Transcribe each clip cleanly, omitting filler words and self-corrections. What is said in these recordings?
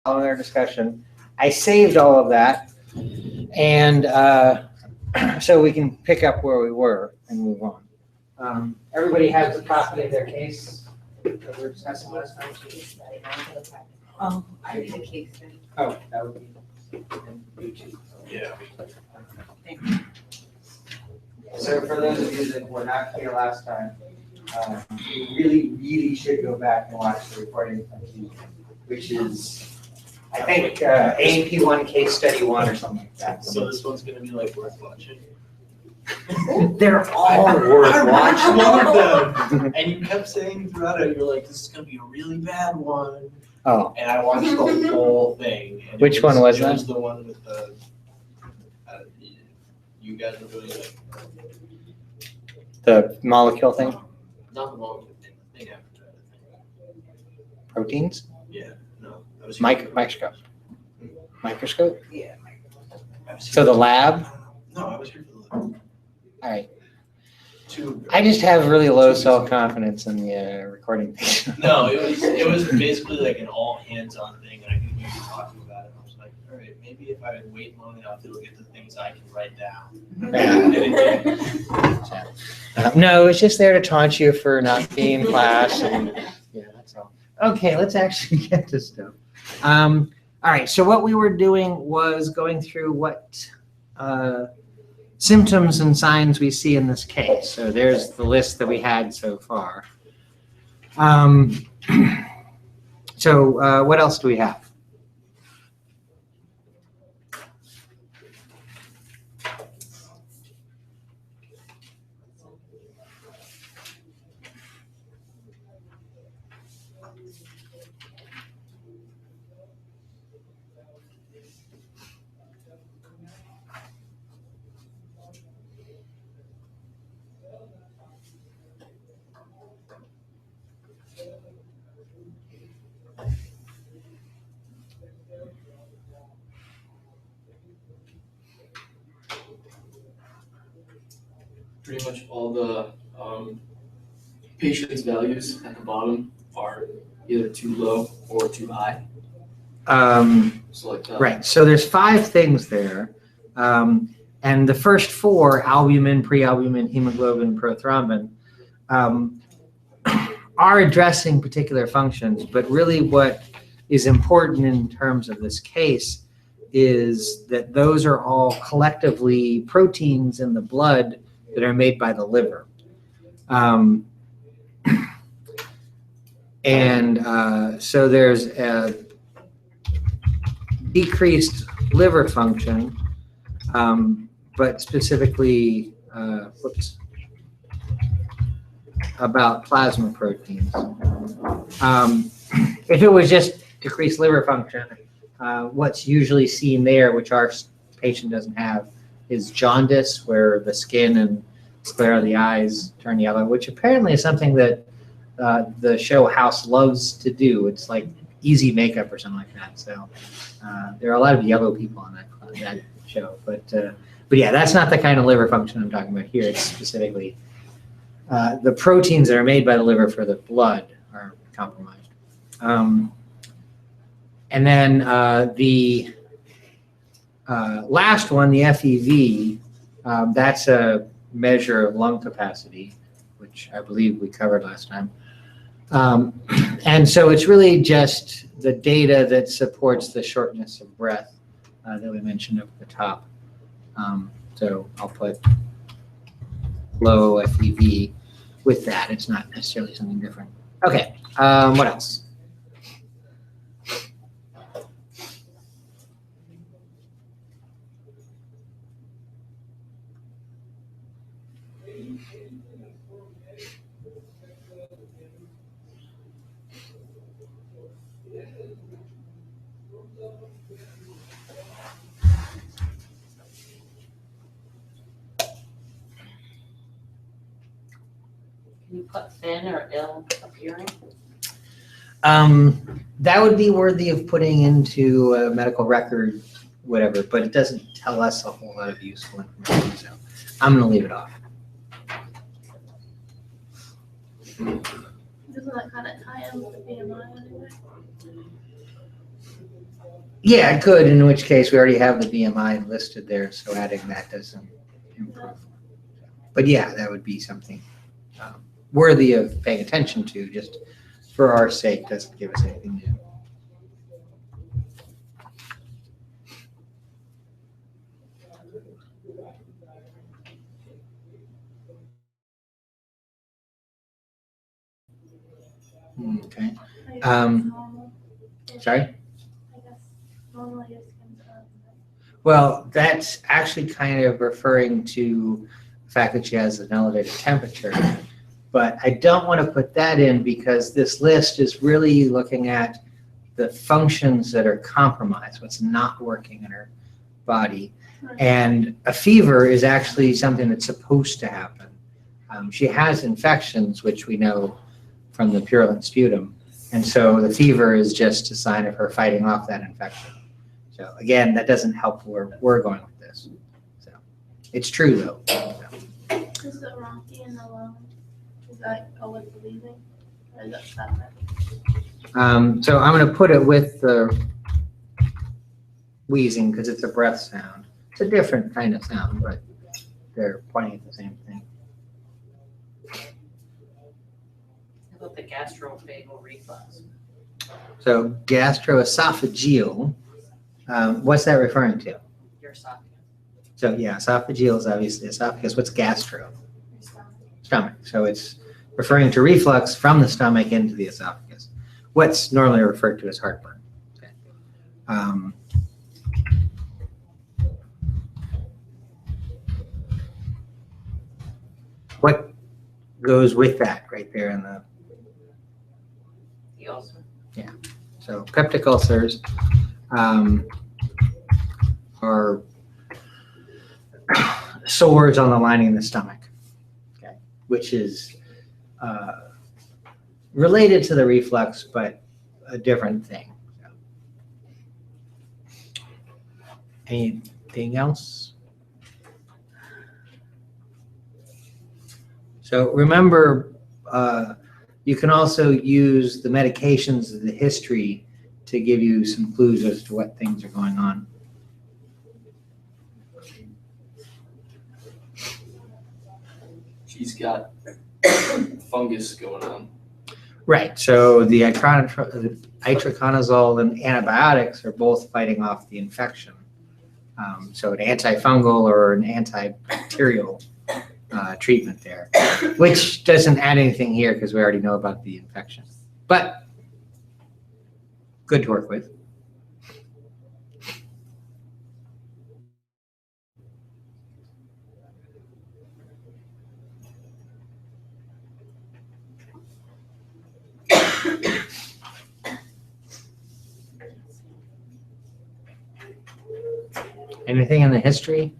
following our discussion. I saved all of that, and so we can pick up where we were and move on. Everybody has a copy of their case that we were discussing last time? Oh, I need a case study. Oh, that would be. Yeah. So for those of you that were not here last time, you really, really should go back and watch the recording from Tuesday, which is, I think, A&P 1 case study 1 or something like that. So this one's gonna be like worth watching. They're all worth I watching. watched one of them, and you kept saying throughout it, you're like, "This is gonna be a really bad one." Oh, And I watched the whole thing. And Which one was it that? was the one with the. You guys were doing like. the molecule thing, Not the molecule thing. The thing after that. proteins, Yeah. No. That was microscope. Microscope? Yeah. So the lab? No, I was here for the. All right. Two. I just have really low self-confidence in the recording thing. No, it was basically like an all hands-on thing, and I could hear you talking about it. I was like, all right, maybe if I wait long enough, it'll get the things I can write down. And it did. No, it's just there to taunt you for not being in class. And, yeah, that's all. Okay, let's actually get to stuff. All right, so what we were doing was going through what symptoms and signs we see in this case. So there's the list that we had so far. So what else do we have? Pretty much all the patient's values at the bottom are either too low or too high. So like Right, so there's 5 things there. And the first 4, albumin, prealbumin, hemoglobin, prothrombin, are addressing particular functions, but really what is important in terms of this case is that those are all collectively proteins in the blood that are made by the liver. So there's a decreased liver function, but specifically, about plasma proteins. If it was just decreased liver function, what's usually seen there, which our patient doesn't have, is jaundice, where the skin and sclera of the eyes turn yellow, which apparently is something that the show House loves to do. It's like easy makeup or something like that. So there are a lot of yellow people on that show. But yeah, that's not the kind of liver function I'm talking about here. It's specifically the proteins that are made by the liver for the blood are compromised. And then the last one, the FEV, that's a measure of lung capacity, which I believe we covered last time. And so it's really just the data that supports the shortness of breath that we mentioned up at the top. So I'll put low FEV with that. It's not necessarily something different. Okay, what else? Can you put thin or ill appearing? That would be worthy of putting into a medical record, whatever, but it doesn't tell us a whole lot of useful information, so I'm gonna leave it off. Doesn't that kind of tie in with the BMI anyway? Yeah, it could, in which case we already have the BMI listed there, so adding that doesn't improve. But yeah, that would be something worthy of paying attention to, just for our sake, doesn't give us anything new. Okay. Sorry? Well, that's actually kind of referring to the fact that she has an elevated temperature. But I don't want to put that in because this list is really looking at the functions that are compromised, what's not working in her body. And a fever is actually something that's supposed to happen. She has infections, which we know from the purulent sputum. And so the fever is just a sign of her fighting off that infection. So again, that doesn't help where we're going with this. So it's true though. So. Is the Rocky and the lung, does that go with the breathing? Or is that separate? So I'm going to put it with the wheezing because it's a breath sound. It's a different kind of sound, but they're pointing at the same thing. How about the gastroesophageal reflux? So gastroesophageal, what's that referring to? Your esophagus. So yeah, esophageal is obviously esophagus. What's gastro? Stomach. So it's referring to reflux from the stomach into the esophagus. What's normally referred to as heartburn. Okay. What goes with that right there in the ulcer? Yeah. So peptic ulcers are sores on the lining of the stomach, okay, which is related to the reflux, but a different thing. So. Anything else? So remember, you can also use the medications of the history to give you some clues as to what things are going on. She's got fungus going on. Right. So the itraconazole and antibiotics are both fighting off the infection. So an antifungal or an antibacterial treatment there, which doesn't add anything here because we already know about the infection. But good to work with. Anything in the history?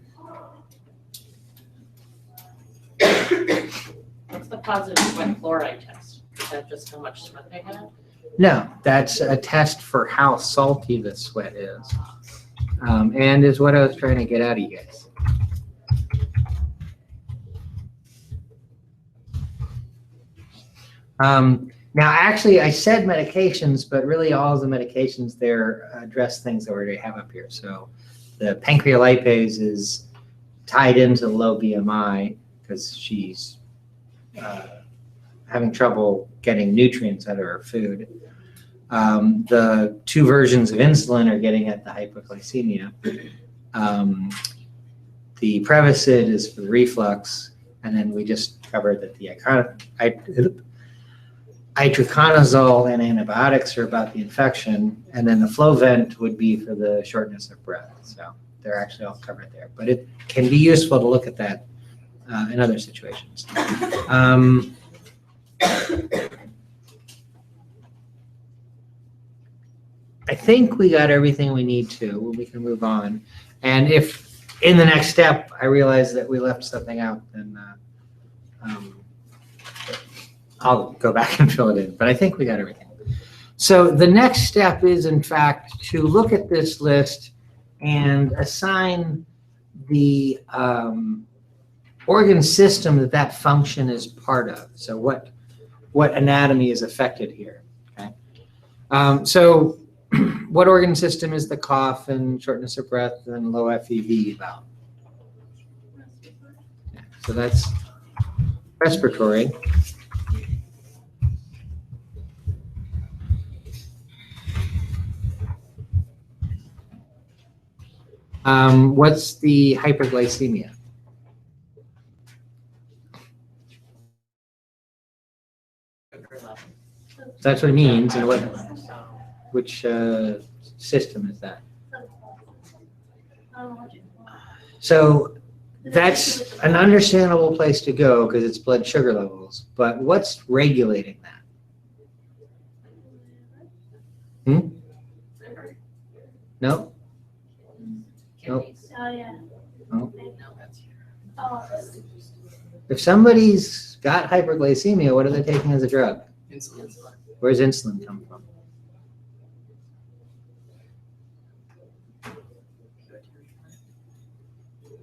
What's the positive sweat chloride test? Is that just how much sweat they had? No, that's a test for how salty the sweat is. And is what I was trying to get out of you guys. Now, actually, I said medications, but really all of the medications there address things that we already have up here. So the pancreolipase is tied into the low BMI because she's having trouble getting nutrients out of her food. The two versions of insulin are getting at the hypoglycemia. The Prevacid is for the reflux, and then we just covered that the itraconazole and antibiotics are about the infection, and then the Flovent would be for the shortness of breath. So they're actually all covered there. But it can be useful to look at that in other situations. I think we got everything we need to. We can move on. And if in the next step I realize that we left something out, then I'll go back and fill it in. But I think we got everything. So the next step is, in fact, to look at this list and assign the organ system that that function is part of. So what anatomy is affected here. Okay. So what organ system is the cough and shortness of breath and low FEV about? Yeah, so that's respiratory. What's the hyperglycemia? That's what it means, and which system is that? So that's an understandable place to go because it's blood sugar levels, but what's regulating that? No? Kidneys. Oh, yeah. No. No, that's here. Oh, If somebody's got hyperglycemia, what are they taking as a drug? Insulin. Where's insulin come from?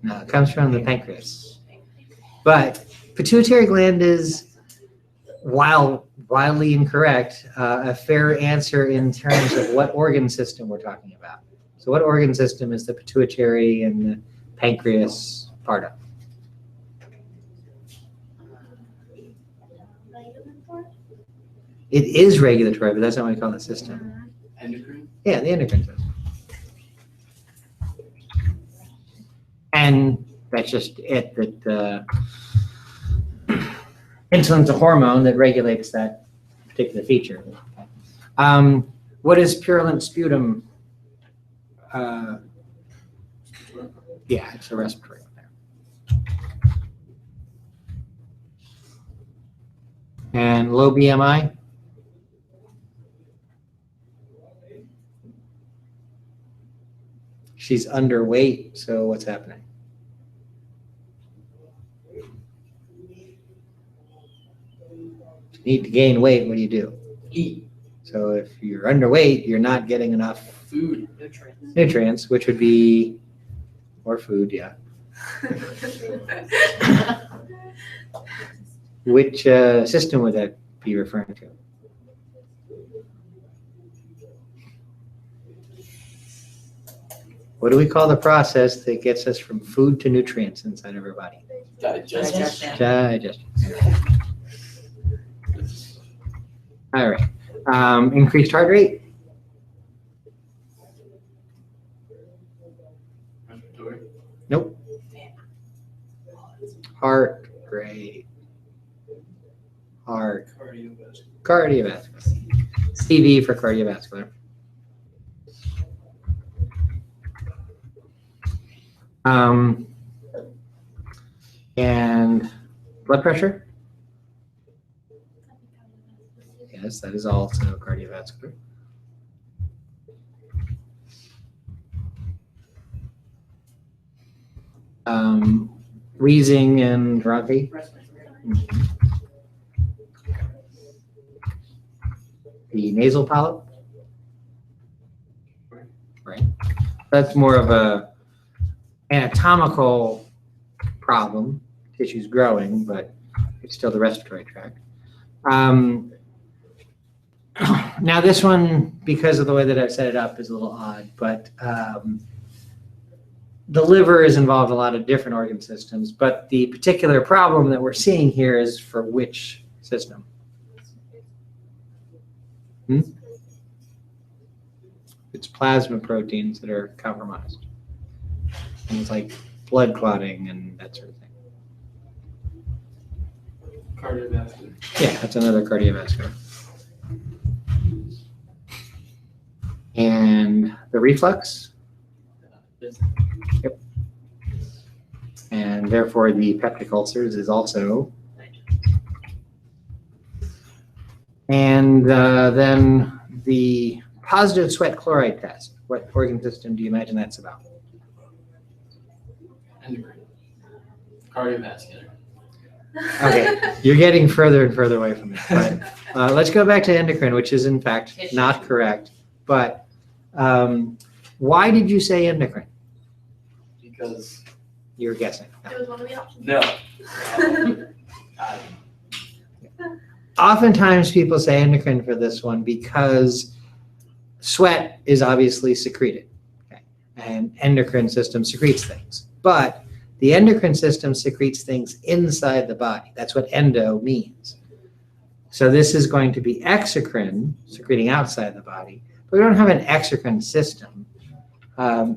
No, it comes from the pancreas. But pituitary gland is, while wildly incorrect, a fair answer in terms of what organ system we're talking about. So what organ system is the pituitary and the pancreas part of? It is regulatory, but that's not what we call the system. Endocrine. Yeah, the endocrine system. And that's just it, that insulin's a hormone that regulates that particular feature. What is purulent sputum? Yeah, it's a respiratory one there. And low BMI? She's underweight, so what's happening? Need to gain weight, what do? Eat. So if you're underweight, you're not getting enough Food. nutrients, which would be more food, yeah. Which system would that be referring to? What do we call the process that gets us from food to nutrients inside of our body? Digestion. Digestion. All right. Increased heart rate? Respiratory. Nope. Heart rate. Heart. Cardiovascular. Cardiovascular. CV for cardiovascular. And blood pressure? Yes, that is also cardiovascular. Wheezing and bronchi? Mhm. The nasal polyp? Right. That's more of a anatomical problem. Tissue's growing, but it's still the respiratory tract. Now this one, because of the way that I set it up, is a little odd, but the liver is involved in a lot of different organ systems, but the particular problem that we're seeing here is for which system? It's plasma proteins that are compromised. Things like blood clotting and that sort of thing. Cardiovascular. Yeah, that's another cardiovascular. And the reflux? Yep. And therefore the peptic ulcers is also. And then the positive sweat chloride test. What organ system do you imagine that's about? Endocrine. Cardiovascular. Okay, you're getting further and further away from it. But let's go back to endocrine, which is in fact not correct. But why did you say endocrine? Because. You were guessing. It was one of the options. No. Oftentimes people say endocrine for this one because Sweat is obviously secreted, okay? And endocrine system secretes things. But the endocrine system secretes things inside the body. That's what endo means. So this is going to be exocrine, secreting outside the body. But we don't have an exocrine system.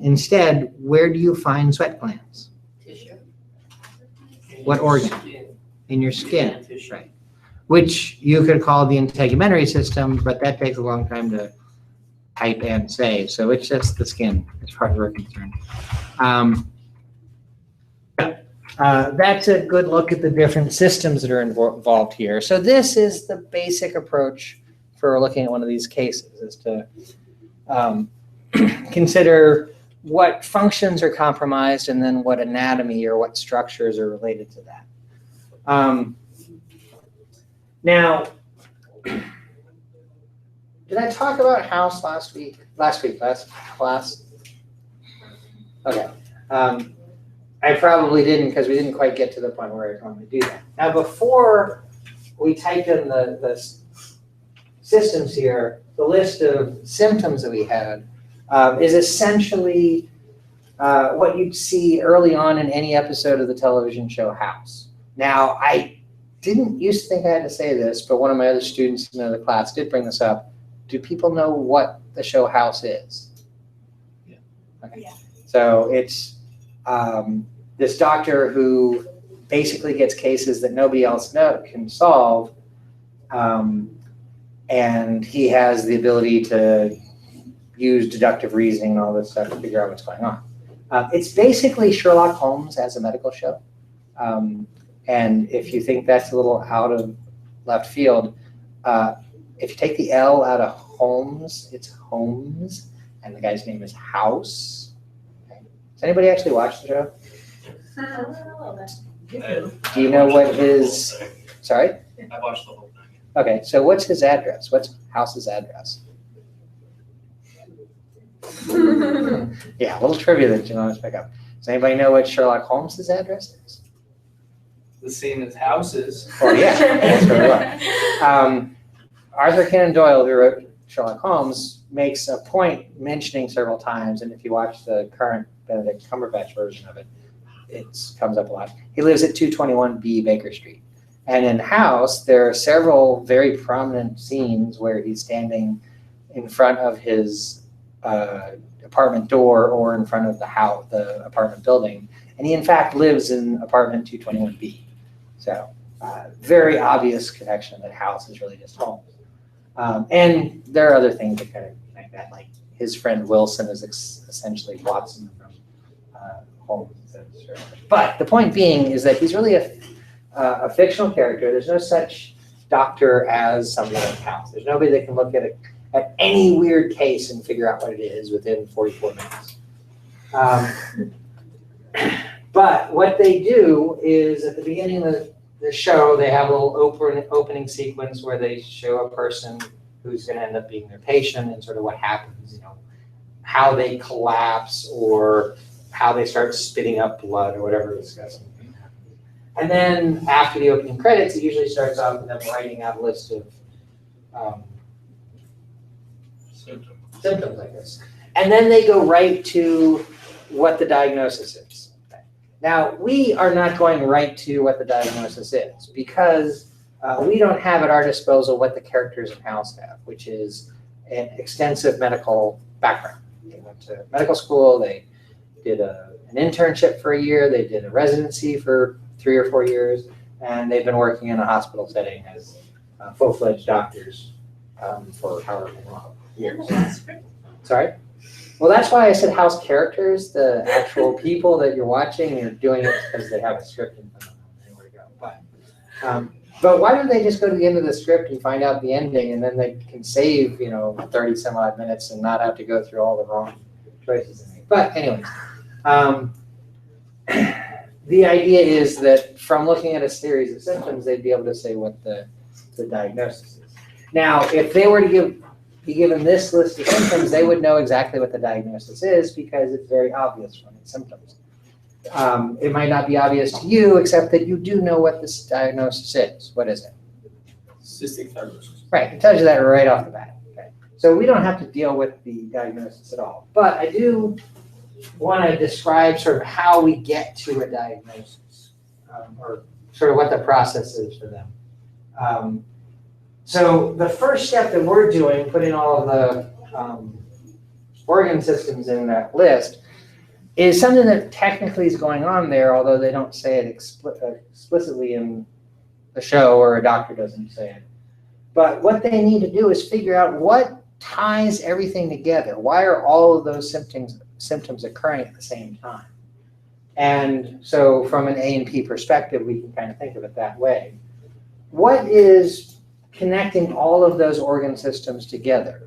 Instead, where do you find sweat glands? Tissue. What organ? Skin. In your skin, Skin tissue. right? Which you could call the integumentary system, but that takes a long time to type and say. So it's just the skin, as far as we're concerned. That's a good look at the different systems that are involved here. So this is the basic approach for looking at one of these cases, is to consider what functions are compromised and then what anatomy or what structures are related to that. Now, did I talk about house last class? Okay. I probably didn't, because we didn't quite get to the point where I was going to do that. Now, before we type in the systems here, the list of symptoms that we had is essentially what you'd see early on in any episode of the television show House. Now, I didn't used to think I had to say this, but one of my other students in another class did bring this up. Do people know what the show House is? Yeah. Okay. Yeah. So it's this doctor who basically gets cases that nobody else can solve, and he has the ability to use deductive reasoning and all this stuff to figure out what's going on. It's basically Sherlock Holmes as a medical show. And if you think that's a little out of left field, if you take the L out of Holmes, it's Holmes, and the guy's name is House. Okay. Does anybody actually watch the show? Do you know what his, sorry? I watched the whole thing. Okay, so what's his address? What's House's address? Yeah, a little trivia that you want to pick up. Does anybody know what Sherlock Holmes' address is? The same as houses. Oh, yeah, that's very well. Arthur Conan Doyle, who wrote Sherlock Holmes, makes a point mentioning several times, and if you watch the current Benedict Cumberbatch version of it, it comes up a lot. He lives at 221B Baker Street. And in House, there are several very prominent scenes where he's standing in front of his apartment door or in front of the apartment building. And he, in fact, lives in apartment 221B. So very obvious connection that House is really just Holmes. And there are other things that kind of like that, like his friend Wilson is essentially Watson from Holmes. But the point being is that he's really a fictional character. There's no such doctor as somebody like House. There's nobody that can look at any weird case and figure out what it is within 44 minutes. But what they do is at the beginning of the show, they have a little opening sequence where they show a person who's going to end up being their patient and sort of what happens, you know, how they collapse or how they start spitting up blood or whatever disgusting thing happens. And then after the opening credits, it usually starts off with them writing out a list of symptoms like this. And then they go right to what the diagnosis is. Now, we are not going right to what the diagnosis is because we don't have at our disposal what the characters in House have, which is an extensive medical background. They went to medical school, they did an internship for a year, they did a residency for 3 or 4 years, and they've been working in a hospital setting as full-fledged doctors for however long years. Sorry? Well, that's why I said House characters, the actual people that you're watching, you're doing it because they have a script in front of them. Anywhere to go. But why don't they just go to the end of the script and find out the ending, and then they can save, 30 some odd minutes and not have to go through all the wrong choices they make. But anyways, the idea is that from looking at a series of symptoms, they'd be able to say what the diagnosis is. Now, if they were to be given this list of symptoms, they would know exactly what the diagnosis is because it's very obvious from its symptoms. It might not be obvious to you, except that you do know what this diagnosis is. What is it? Cystic fibrosis. Right, it tells you that right off the bat. Okay. So we don't have to deal with the diagnosis at all. But I do want to describe sort of how we get to a diagnosis, or sort of what the process is for them. So the first step that we're doing, putting all of the organ systems in that list, is something that technically is going on there, although they don't say it explicitly in the show, or a doctor doesn't say it. But what they need to do is figure out what ties everything together. Why are all of those symptoms occurring at the same time? And so from an A&P perspective, we can kind of think of it that way. What is connecting all of those organ systems together?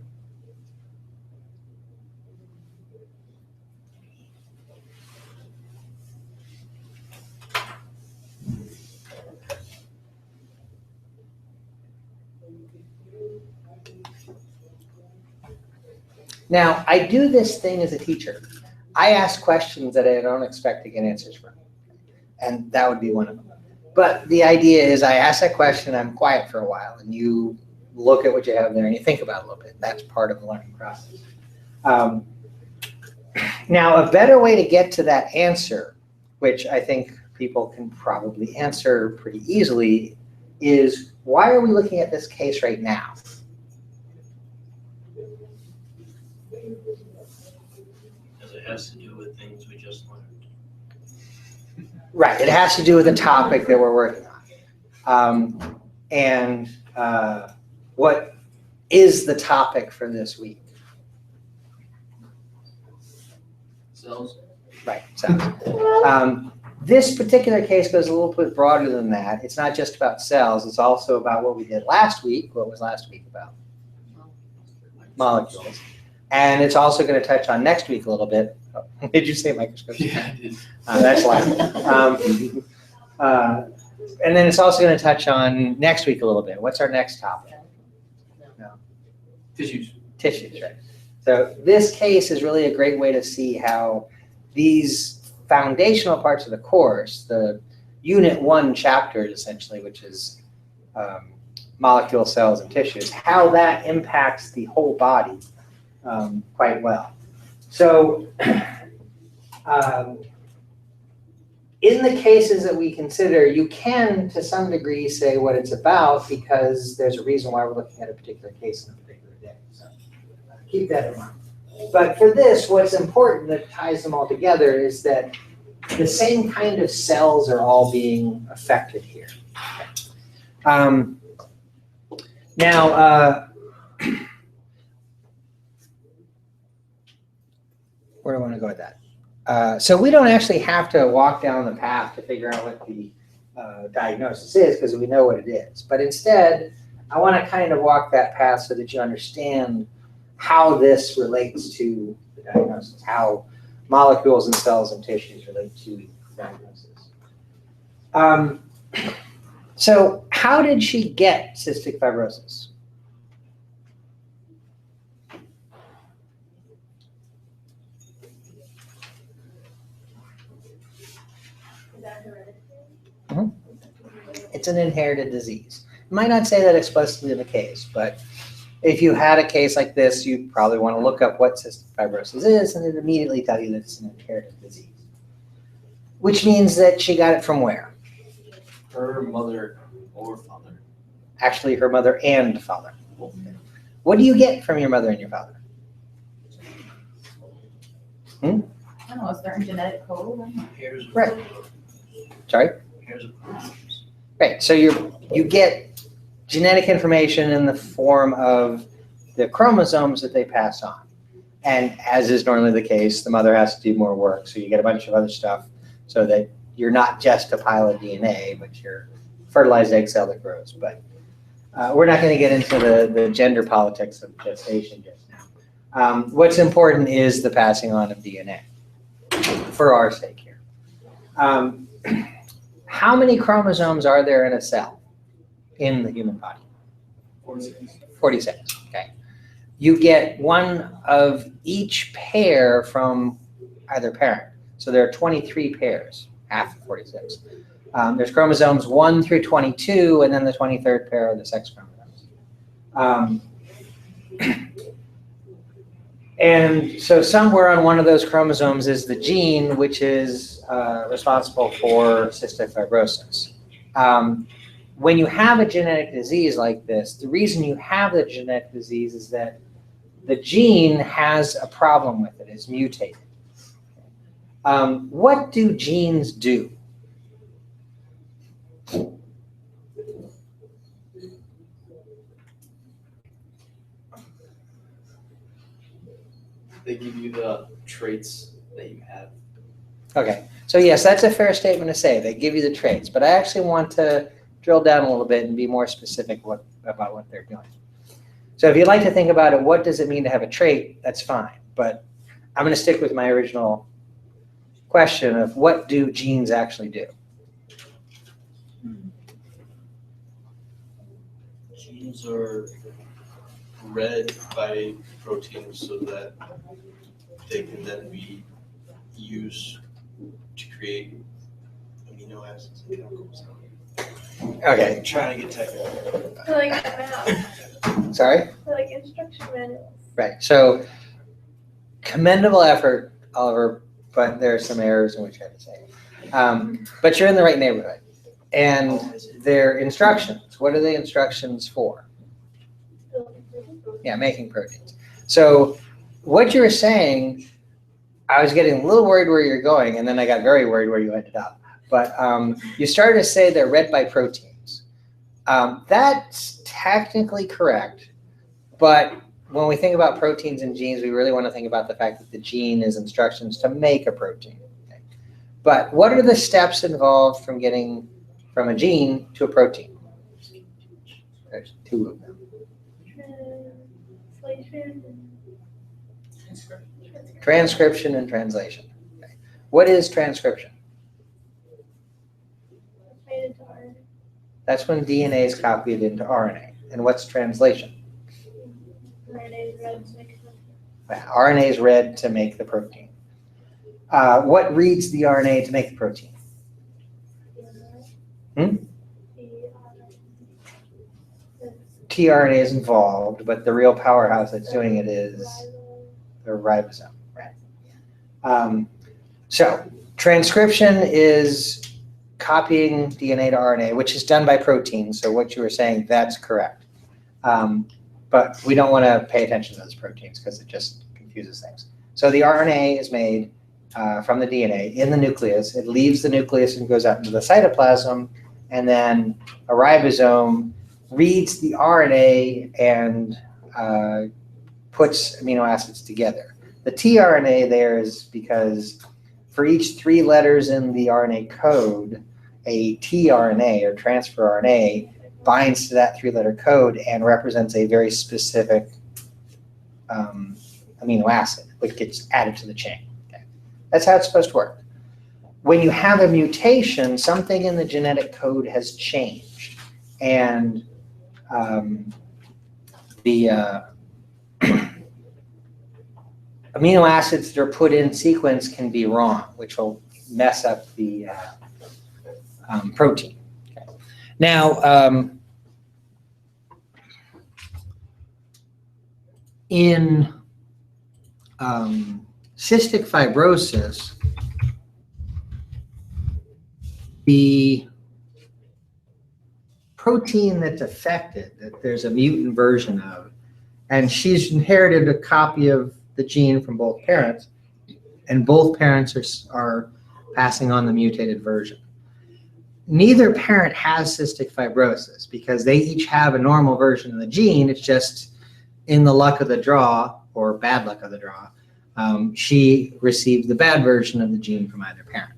Now, I do this thing as a teacher. I ask questions that I don't expect to get answers from, and that would be one of them. But the idea is I ask that question, I'm quiet for a while, and you look at what you have there and you think about it a little bit. That's part of the learning process. Now, a better way to get to that answer, which I think people can probably answer pretty easily, is why are we looking at this case right now? Because it has to do with things we just learned. Right, it has to do with the topic that we're working on. What is the topic for this week? Cells. Right, cells. This particular case goes a little bit broader than that. It's not just about cells, it's also about what we did last week. What was last week about? Molecules. And it's also going to touch on next week a little bit. Oh, did you say microscopes? Yeah, I did. That's why. And then it's also going to touch on next week a little bit. What's our next topic? No. Tissues. Tissues, right. So this case is really a great way to see how these foundational parts of the course, the Unit 1 chapters essentially, which is molecule, cells, and tissues, how that impacts the whole body quite well. So in the cases that we consider, you can, to some degree, say what it's about because there's a reason why we're looking at a particular case in a particular day. So keep that in mind. But for this, what's important that ties them all together is that the same kind of cells are all being affected here. Now, where do I want to go with that? So we don't actually have to walk down the path to figure out what the diagnosis is because we know what it is. But instead, I want to kind of walk that path so that you understand how this relates to the diagnosis, how molecules and cells and tissues relate to the diagnosis. So how did she get cystic fibrosis? It's an inherited disease. You might not say that explicitly in the case, but if you had a case like this, you'd probably want to look up what cystic fibrosis is, and it'd immediately tell you that it's an inherited disease. Which means that she got it from where? Her mother or father. Actually, her mother and father. What do you get from your mother and your father? I don't know, is there a genetic code? Pairs of Right. Sorry? Pairs of chromosomes. Right, so you get genetic information in the form of the chromosomes that they pass on. And as is normally the case, the mother has to do more work, so you get a bunch of other stuff so that you're not just a pile of DNA, but you're a fertilized egg cell that grows. But we're not going to get into the gender politics of gestation just now. What's important is the passing on of DNA, for our sake here. How many chromosomes are there in a cell in the human body? 46. 46, okay. You get one of each pair from either parent. So there are 23 pairs, half of 46. There's chromosomes 1 through 22, and then the 23rd pair are the sex chromosomes. And so somewhere on one of those chromosomes is the gene which is responsible for cystic fibrosis. When you have a genetic disease like this, the reason you have the genetic disease is that the gene has a problem with it, it's mutated. What do genes do? They give you the traits that you have. Okay, so yes, that's a fair statement to say. They give you the traits, but I actually want to drill down a little bit and be more specific about what they're doing. So if you'd like to think about it, what does it mean to have a trait? That's fine, but I'm going to stick with my original question of what do genes actually do? Genes are read by proteins so that they can then be used to create amino acids and chemicals. Okay, I'm trying to get technical. Like a map, sorry? like instruction manuals. Right, so commendable effort, Oliver, but there are some errors in which I have to say. But you're in the right neighborhood. And they're instructions. What are the instructions for? Yeah, making proteins. So what you were saying, I was getting a little worried where you're going, and then I got very worried where you ended up. But you started to say they're read by proteins. That's technically correct, but when we think about proteins and genes, we really want to think about the fact that the gene is instructions to make a protein. Okay? But what are the steps involved from getting from a gene to a protein? There's two of them. Transcription and translation. Okay. What is transcription? That's when DNA is copied into RNA. And what's translation? RNA is read to make the protein. What reads the RNA to make the protein? tRNA is involved, but the real powerhouse that's doing it is the ribosome. Right? So transcription is copying DNA to RNA, which is done by proteins. So what you were saying, that's correct. But we don't want to pay attention to those proteins because it just confuses things. So the RNA is made from the DNA in the nucleus. It leaves the nucleus and goes out into the cytoplasm, and then a ribosome reads the RNA and puts amino acids together. The tRNA there is because for each 3 letters in the RNA code, a tRNA or transfer RNA binds to that 3-letter code and represents a very specific amino acid, which gets added to the chain. Okay. That's how it's supposed to work. When you have a mutation, something in the genetic code has changed, and the amino acids that are put in sequence can be wrong, which will mess up the protein. Okay. Now, in cystic fibrosis, the protein that's affected, that there's a mutant version of, and she's inherited a copy of the gene from both parents, and both parents are passing on the mutated version. Neither parent has cystic fibrosis because they each have a normal version of the gene. It's just in the luck of the draw, or bad luck of the draw, she received the bad version of the gene from either parent.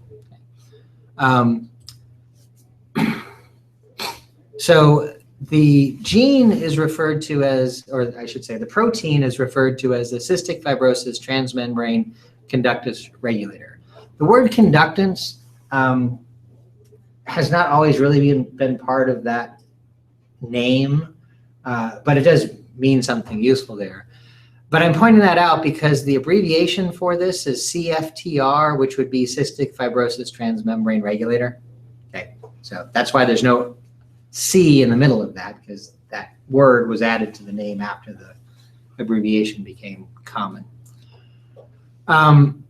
So the gene is referred to as, or I should say the protein is referred to as the cystic fibrosis transmembrane conductance regulator. The word conductance has not always really been part of that name, but it does mean something useful there. But I'm pointing that out because the abbreviation for this is CFTR, which would be cystic fibrosis transmembrane regulator. Okay, so that's why there's no C in the middle of that, because that word was added to the name after the abbreviation became common. Um,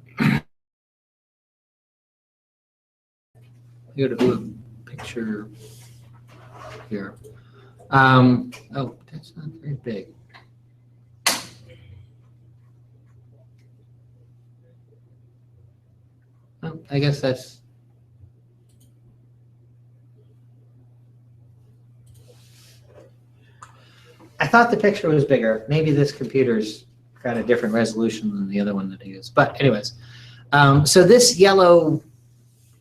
go to a picture here. Oh, that's not very big. Oh, I guess that's. I thought the picture was bigger. Maybe this computer's got a different resolution than the other one that I used. But anyways, so this yellow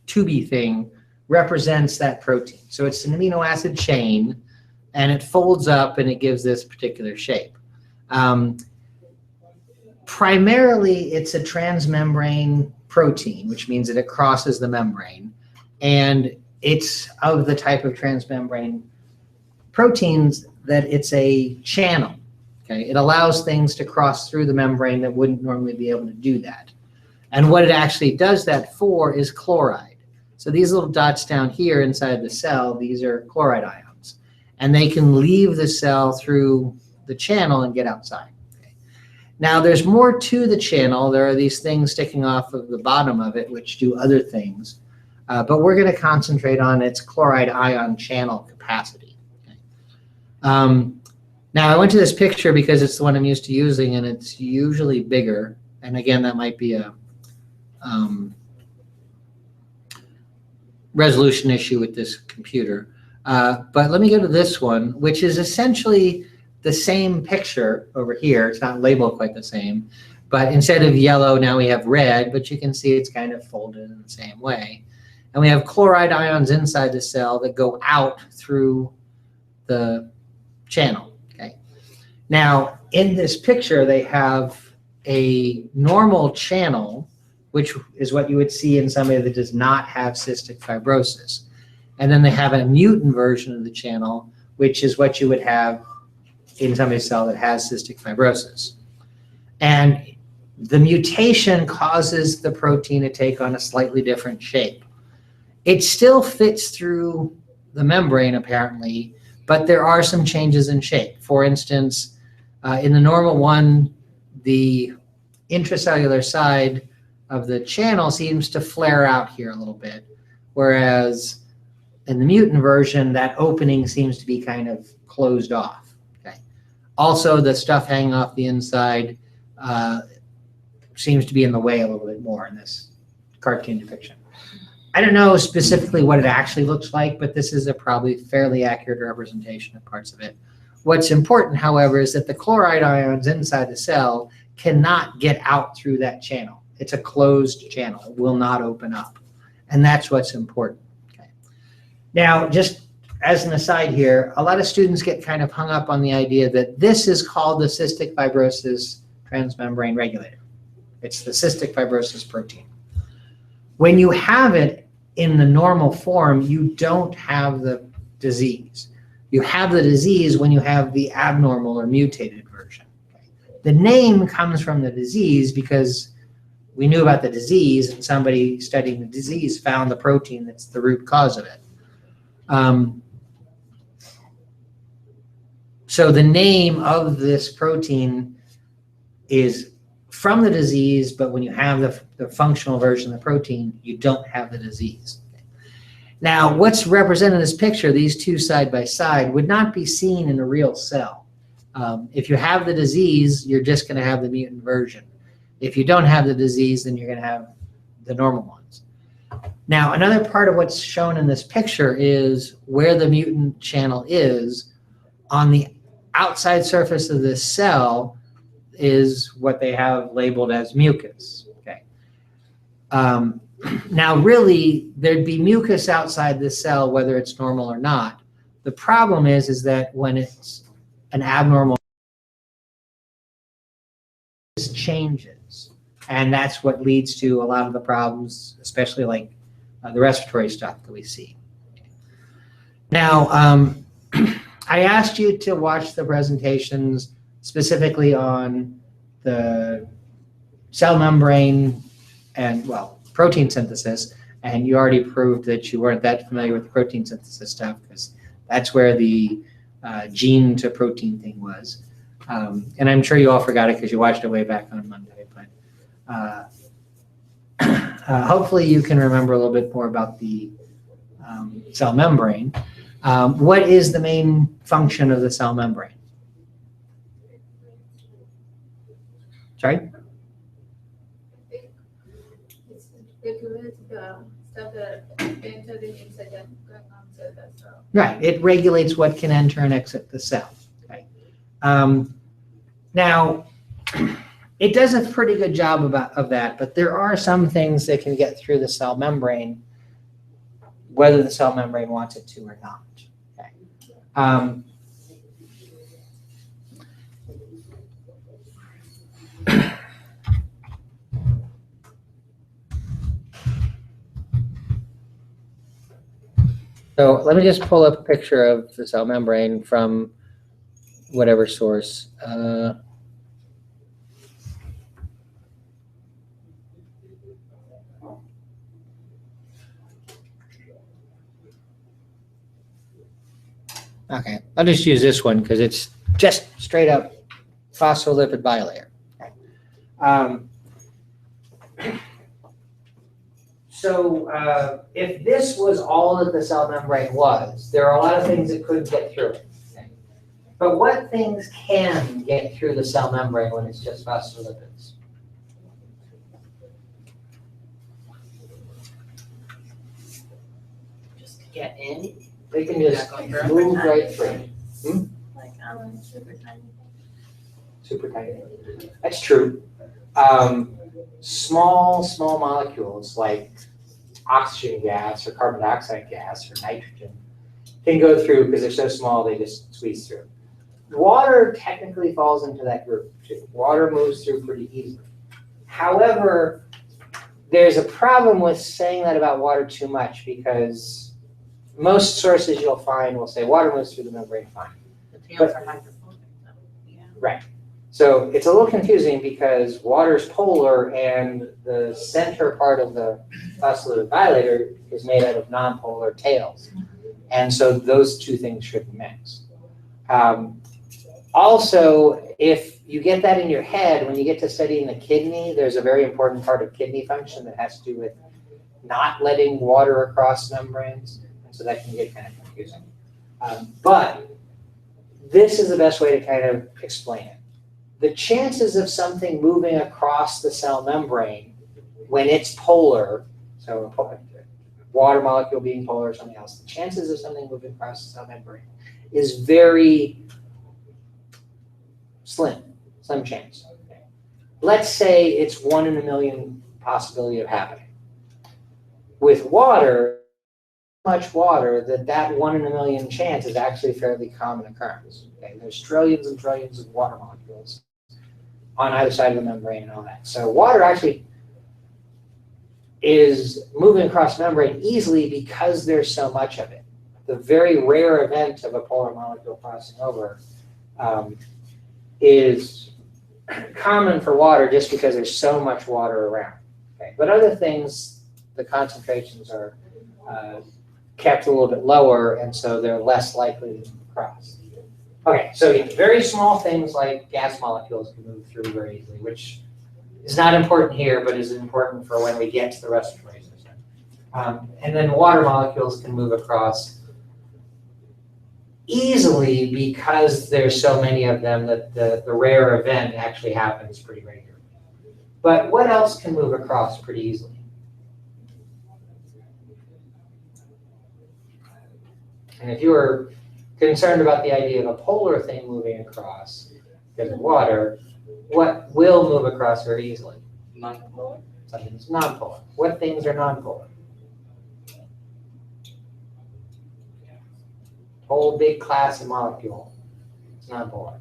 tubey thing represents that protein. So it's an amino acid chain, and it folds up and it gives this particular shape. Primarily, it's a transmembrane protein, which means that it crosses the membrane, and it's of the type of transmembrane proteins that it's a channel. Okay, it allows things to cross through the membrane that wouldn't normally be able to do that. And what it actually does that for is chloride. So these little dots down here inside the cell, these are chloride ions, and they can leave the cell through the channel and get outside. Okay. Now there's more to the channel. There are these things sticking off of the bottom of it which do other things, but we're going to concentrate on its chloride ion channel capacity. Now I went to this picture because it's the one I'm used to using, and it's usually bigger. And again, that might be a resolution issue with this computer. But let me go to this one, which is essentially the same picture over here. It's not labeled quite the same, but instead of yellow, now we have red, but you can see it's kind of folded in the same way. And we have chloride ions inside the cell that go out through the channel. Okay. Now, in this picture, they have a normal channel, which is what you would see in somebody that does not have cystic fibrosis. And then they have a mutant version of the channel, which is what you would have in somebody's cell that has cystic fibrosis. And the mutation causes the protein to take on a slightly different shape. It still fits through the membrane, apparently, but there are some changes in shape. For instance, in the normal one, the intracellular side of the channel seems to flare out here a little bit, whereas in the mutant version, that opening seems to be kind of closed off. Okay. Also, the stuff hanging off the inside seems to be in the way a little bit more in this cartoon depiction. I don't know specifically what it actually looks like, but this is a probably fairly accurate representation of parts of it. What's important, however, is that the chloride ions inside the cell cannot get out through that channel. It's a closed channel. It will not open up. And that's what's important. Okay. Now, just as an aside here, a lot of students get kind of hung up on the idea that this is called the cystic fibrosis transmembrane regulator. It's the cystic fibrosis protein. When you have it in the normal form, you don't have the disease. You have the disease when you have the abnormal or mutated version. Okay. The name comes from the disease because we knew about the disease, and somebody studying the disease found the protein that's the root cause of it. So the name of this protein is from the disease, but when you have the functional version of the protein, you don't have the disease. Okay. Now, what's represented in this picture, these two side by side, would not be seen in a real cell. If you have the disease, you're just going to have the mutant version. If you don't have the disease, then you're going to have the normal ones. Now, another part of what's shown in this picture is where the mutant channel is. On the outside surface of this cell is what they have labeled as mucus. Okay. Now, really, there'd be mucus outside this cell, whether it's normal or not. The problem is that when it's an abnormal, it changes. And that's what leads to a lot of the problems, especially like the respiratory stuff that we see. Now, I asked you to watch the presentations specifically on the cell membrane and, well, protein synthesis, and you already proved that you weren't that familiar with the protein synthesis stuff because that's where the gene to protein thing was. And I'm sure you all forgot it because you watched it way back on Monday. But hopefully you can remember a little bit more about the cell membrane. What is the main function of the cell membrane? Sorry? It's regulates the stuff that enter the inside and going outside the cell. Right, it regulates what can enter and exit the cell. Okay. Now, it does a pretty good job of that, but there are some things that can get through the cell membrane, whether the cell membrane wants it to or not. Okay. So let me just pull up a picture of the cell membrane from whatever source. Okay, I'll just use this one because it's just straight up phospholipid bilayer. So if this was all that the cell membrane was, there are a lot of things that couldn't get through it. Okay. But what things can get through the cell membrane when it's just phospholipids? Just get in, They can just move right through. Like super tiny. Super tiny. That's true. Small molecules like oxygen gas or carbon dioxide gas or nitrogen can go through because they're so small they just squeeze through. Water technically falls into that group too. Water moves through pretty easily. However, there's a problem with saying that about water too much because most sources you'll find will say water moves through the membrane fine. the tails are hydrophobic though, yeah. Right. So it's a little confusing because water's polar and the center part of the phospholipid bilayer is made out of nonpolar tails. And so those two things shouldn't mix. Also, if you get that in your head, when you get to studying the kidney, there's a very important part of kidney function that has to do with not letting water across membranes. And so that can get kind of confusing. But this is the best way to kind of explain it. The chances of something moving across the cell membrane when it's polar, so a water molecule being polar or something else, the chances of something moving across the cell membrane is very slim chance. Let's say it's 1 in a million possibility of happening. With water, much water that 1 in a million chance is actually a fairly common occurrence. Okay? There's trillions and trillions of water molecules on either side of the membrane and all that. So water actually is moving across membrane easily because there's so much of it. The very rare event of a polar molecule crossing over is common for water just because there's so much water around. Okay? But other things, the concentrations are kept a little bit lower, and so they're less likely to cross. Okay, so very small things like gas molecules can move through very easily, which is not important here, but is important for when we get to the respiratory system. And then water molecules can move across easily because there's so many of them that the rare event actually happens pretty regularly. But what else can move across pretty easily? And if you were concerned about the idea of a polar thing moving across because of water, what will move across very easily? Non-polar. Something that's non-polar. What things are non-polar? Whole big class of molecule. It's non-polar.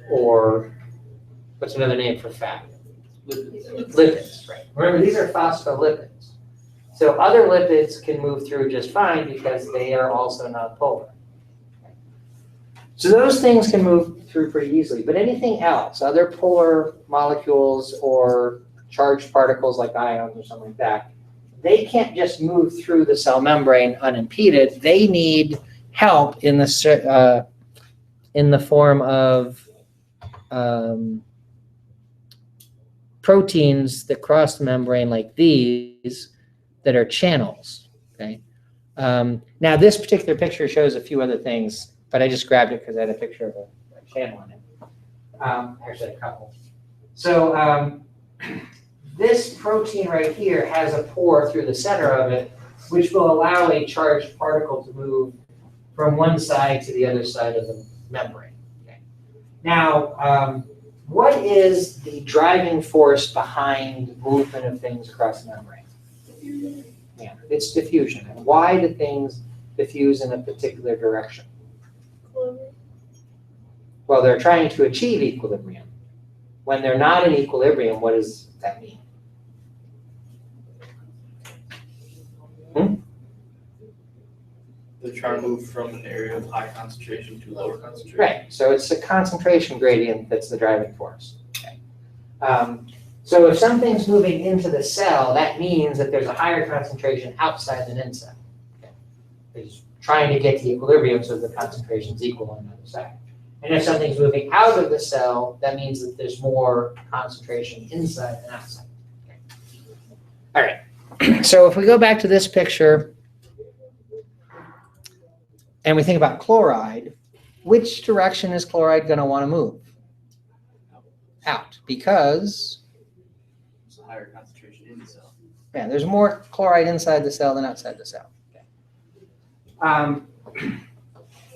Or what's another name for fat? Lipids, right. Remember, these are phospholipids. So other lipids can move through just fine because they are also non-polar. So those things can move through pretty easily. But anything else, other polar molecules or charged particles like ions or something like that, they can't just move through the cell membrane unimpeded. They need help in the in the form of proteins that cross the membrane like these that are channels, okay? Now this particular picture shows a few other things, but I just grabbed it because I had a picture of a channel in it. Actually a couple. So this protein right here has a pore through the center of it, which will allow a charged particle to move from one side to the other side of the membrane. Okay. Now, what is the driving force behind movement of things across the membrane? Yeah, it's diffusion. And why do things diffuse in a particular direction? Well, they're trying to achieve equilibrium. When they're not in equilibrium, what does that mean? They're trying to move from an area of high concentration to lower concentration. Right, so it's the concentration gradient that's the driving force. Okay. So if something's moving into the cell, that means that there's a higher concentration outside than inside. Okay. It's trying to get to equilibrium so the concentration's equal on the other side. And if something's moving out of the cell, that means that there's more concentration inside than outside. Okay. All right, so if we go back to this picture and we think about chloride, which direction is chloride going to want to move? Out, because It's a higher concentration in the cell. yeah, there's more chloride inside the cell than outside the cell. Okay.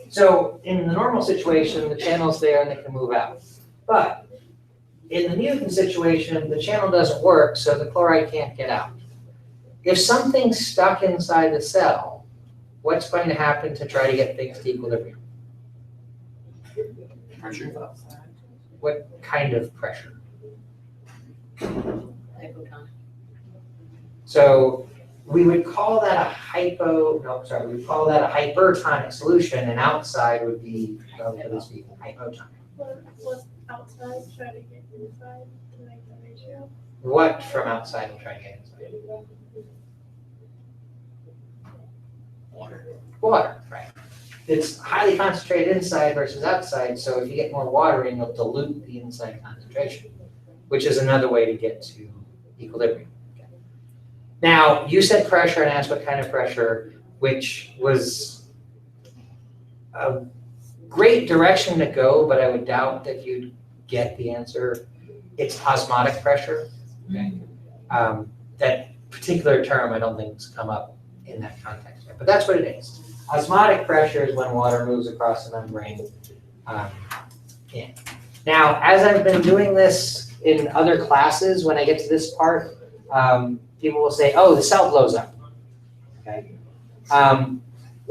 So in the normal situation, the channel's there and they can move out. But in the mutant situation, the channel doesn't work, so the chloride can't get out. If something's stuck inside the cell, what's going to happen to try to get things to equilibrium? Pressure. What kind of pressure? Hypotonic. So we would call that we would call that a hypertonic solution, and outside would be, relatively speaking, hypotonic. What outside try to get inside to make the ratio? What from outside will try to get inside? Water, right. It's highly concentrated inside versus outside, so if you get more water in, you'll dilute the inside concentration, which is another way to get to equilibrium. Now, you said pressure and asked what kind of pressure, which was a great direction to go, but I would doubt that you'd get the answer. It's osmotic pressure. Okay. That particular term I don't think has come up in that context yet, but that's what it is. Osmotic pressure is when water moves across the membrane. Now, as I've been doing this in other classes, when I get to this part, people will say, oh, the cell blows up. Okay. And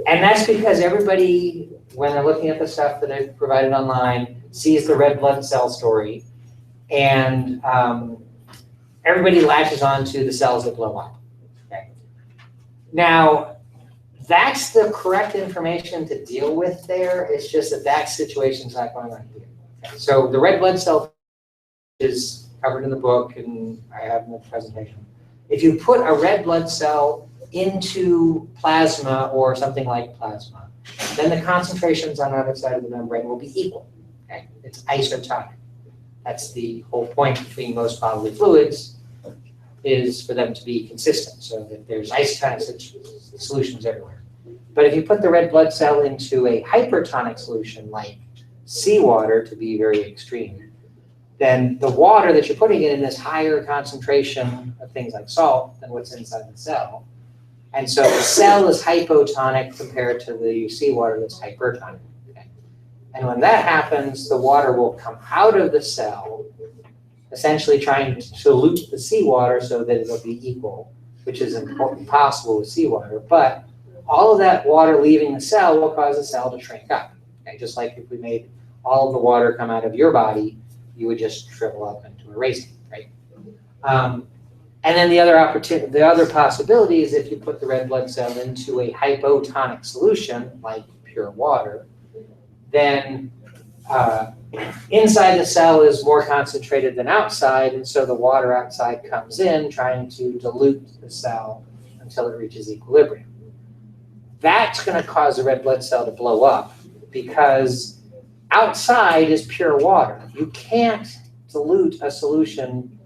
that's because everybody, when they're looking at the stuff that I've provided online, sees the red blood cell story, and everybody latches on to the cells that blow up. Okay. Now, that's the correct information to deal with there. It's just that that situation's not going on here. Okay. So the red blood cell is covered in the book, and I have in the presentation. If you put a red blood cell into plasma or something like plasma, then the concentrations on either side of the membrane will be equal. Okay? It's isotonic. That's the whole point between most bodily fluids, is for them to be consistent, so that there's isotonic solutions everywhere. But if you put the red blood cell into a hypertonic solution, like seawater to be very extreme, then the water that you're putting in this higher concentration of things like salt than what's inside the cell. And so the cell is hypotonic compared to the seawater that's hypertonic. Okay? And when that happens, the water will come out of the cell, essentially trying to dilute the seawater so that it'll be equal, which is impossible with seawater. But all of that water leaving the cell will cause the cell to shrink up. Okay? Just like if we made all of the water come out of your body, you would just shrivel up into a raisin, right? And then the other possibility is if you put the red blood cell into a hypotonic solution, like pure water, then inside the cell is more concentrated than outside, and so the water outside comes in trying to dilute the cell until it reaches equilibrium. That's going to cause the red blood cell to blow up because outside is pure water. You can't dilute a solution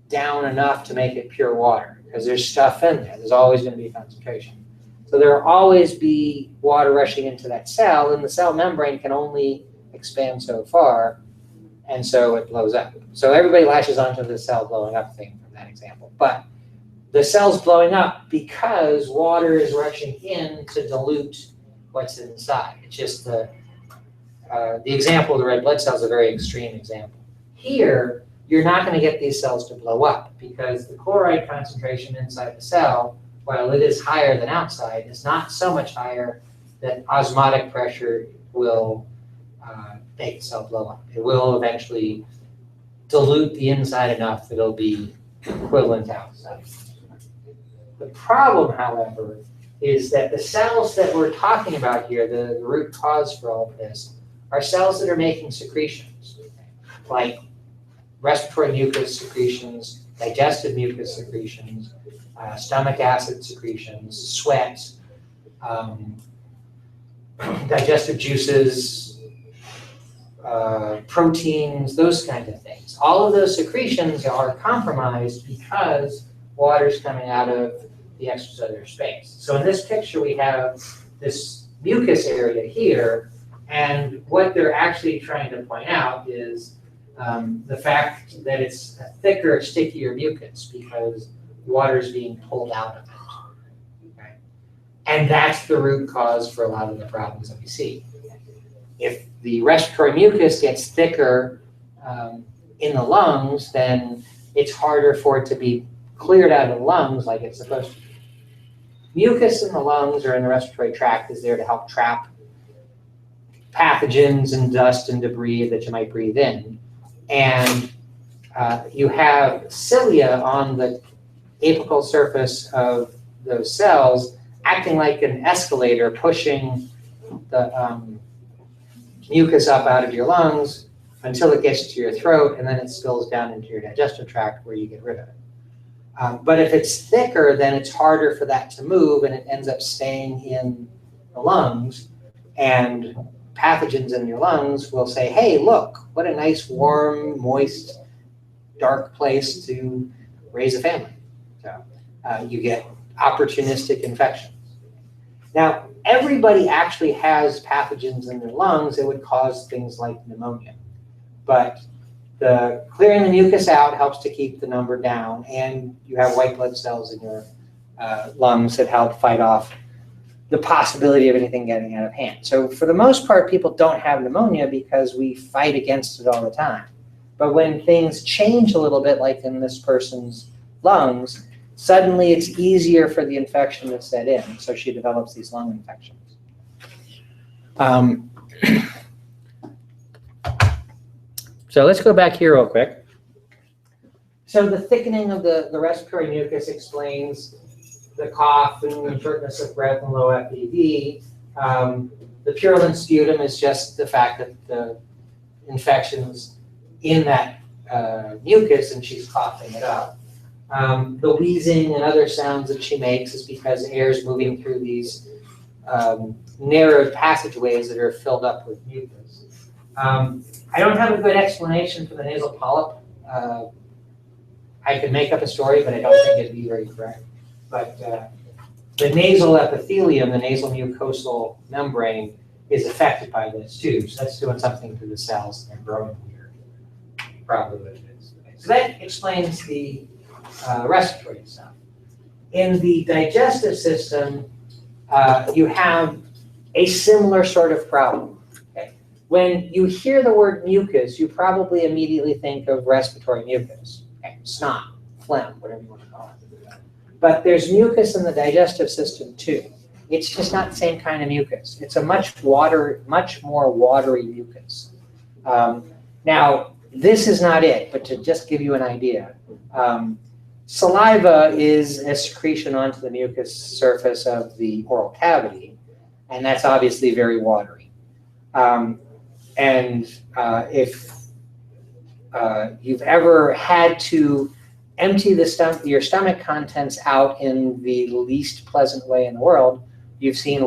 down enough to make it pure water because there's stuff in there. There's always going to be a concentration. So there will always be water rushing into that cell, and the cell membrane can only expand so far, and so it blows up. So everybody latches onto the cell blowing up thing from that example. But the cell's blowing up because water is rushing in to dilute what's inside. It's just the example of the red blood cell is a very extreme example. Here, you're not going to get these cells to blow up because the chloride concentration inside the cell, while it is higher than outside, is not so much higher that osmotic pressure will make the cell blow up. It will eventually dilute the inside enough that it'll be equivalent to outside. The problem, however, is that the cells that we're talking about here, the root cause for all of this, are cells that are making secretions, like respiratory mucus secretions, digestive mucus secretions, stomach acid secretions, sweat, digestive juices, proteins, those kinds of things. All of those secretions are compromised because water's coming out of the extracellular space. So in this picture, we have this mucus area here, and what they're actually trying to point out is the fact that it's a thicker, stickier mucus because water's being pulled out of it. Okay? And that's the root cause for a lot of the problems that we see. If the respiratory mucus gets thicker in the lungs, then it's harder for it to be cleared out of the lungs like it's supposed to be. Mucus in the lungs or in the respiratory tract is there to help trap pathogens and dust and debris that you might breathe in. And you have cilia on the apical surface of those cells acting like an escalator, pushing the mucus up out of your lungs until it gets to your throat, and then it spills down into your digestive tract where you get rid of it. But if it's thicker, then it's harder for that to move, and it ends up staying in the lungs, and pathogens in your lungs will say, hey, look, what a nice, warm, moist, dark place to raise a family. So you get opportunistic infections. Now, everybody actually has pathogens in their lungs that would cause things like pneumonia. But the clearing the mucus out helps to keep the number down, and you have white blood cells in your lungs that help fight off the possibility of anything getting out of hand. So for the most part, people don't have pneumonia because we fight against it all the time. But when things change a little bit, like in this person's lungs, suddenly it's easier for the infection to set in. So she develops these lung infections. So let's go back here real quick. So the thickening of the respiratory mucus explains the cough and shortness of breath and low FEV. The purulent sputum is just the fact that the infection's in that mucus and she's coughing it up. The wheezing and other sounds that she makes is because air is moving through these narrowed passageways that are filled up with mucus. I don't have a good explanation for the nasal polyp. I could make up a story, but I don't think it'd be very correct. But the nasal epithelium, the nasal mucosal membrane, is affected by this too. So that's doing something to the cells and they're growing weird. Probably what it is. So that explains the respiratory stuff. In the digestive system, you have a similar sort of problem. Okay? When you hear the word mucus, you probably immediately think of respiratory mucus. Okay? Snot, phlegm, whatever you want to call it. But there's mucus in the digestive system too. It's just not the same kind of mucus. It's a much more watery mucus. Now, this is not it, but to just give you an idea, saliva is a secretion onto the mucus surface of the oral cavity, and that's obviously very watery. If you've ever had to empty your stomach contents out in the least pleasant way in the world, you've seen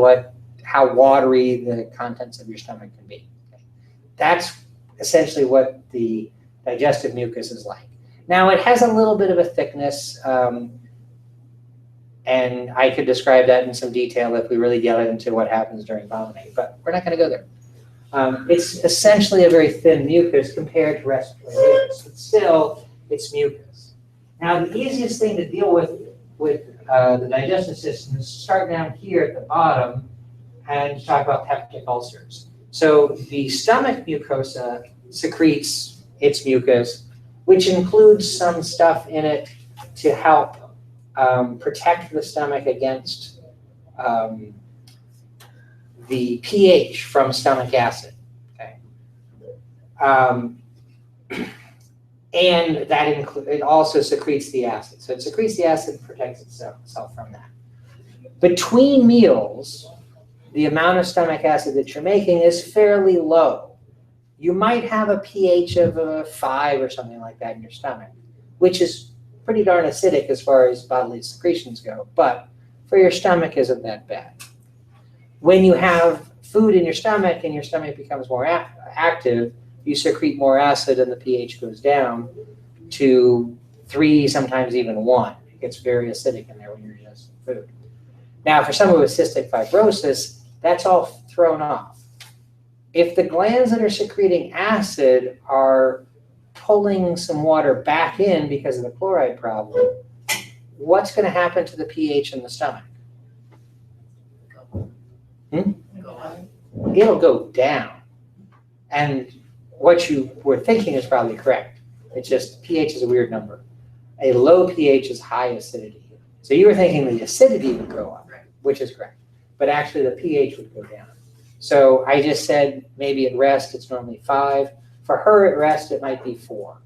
how watery the contents of your stomach can be. that's essentially what the digestive mucus is like. Now, it has a little bit of a thickness, and I could describe that in some detail if we really get into what happens during vomiting, but we're not going to go there. It's essentially a very thin mucus compared to respiratory mucus, but still, it's mucus. Now, the easiest thing to deal with the digestive system is to start down here at the bottom and talk about peptic ulcers. So the stomach mucosa secretes its mucus, which includes some stuff in it to help protect the stomach against the pH from stomach acid. Okay, and that it also secretes the acid. So it secretes the acid and protects itself from that. Between meals, the amount of stomach acid that you're making is fairly low. You might have a pH of 5 or something like that in your stomach, which is pretty darn acidic as far as bodily secretions go, but for your stomach isn't that bad. When you have food in your stomach and your stomach becomes more active, you secrete more acid and the pH goes down to 3, sometimes even 1. It gets very acidic in there when you're just food. Now, for someone with cystic fibrosis, that's all thrown off. If the glands that are secreting acid are pulling some water back in because of the chloride problem, what's going to happen to the pH in the stomach? It'll go down. And what you were thinking is probably correct. It's just pH is a weird number. A low pH is high acidity. So you were thinking the acidity would go up, which is correct. But actually the pH would go down. So I just said maybe at rest it's normally 5. For her at rest it might be 4.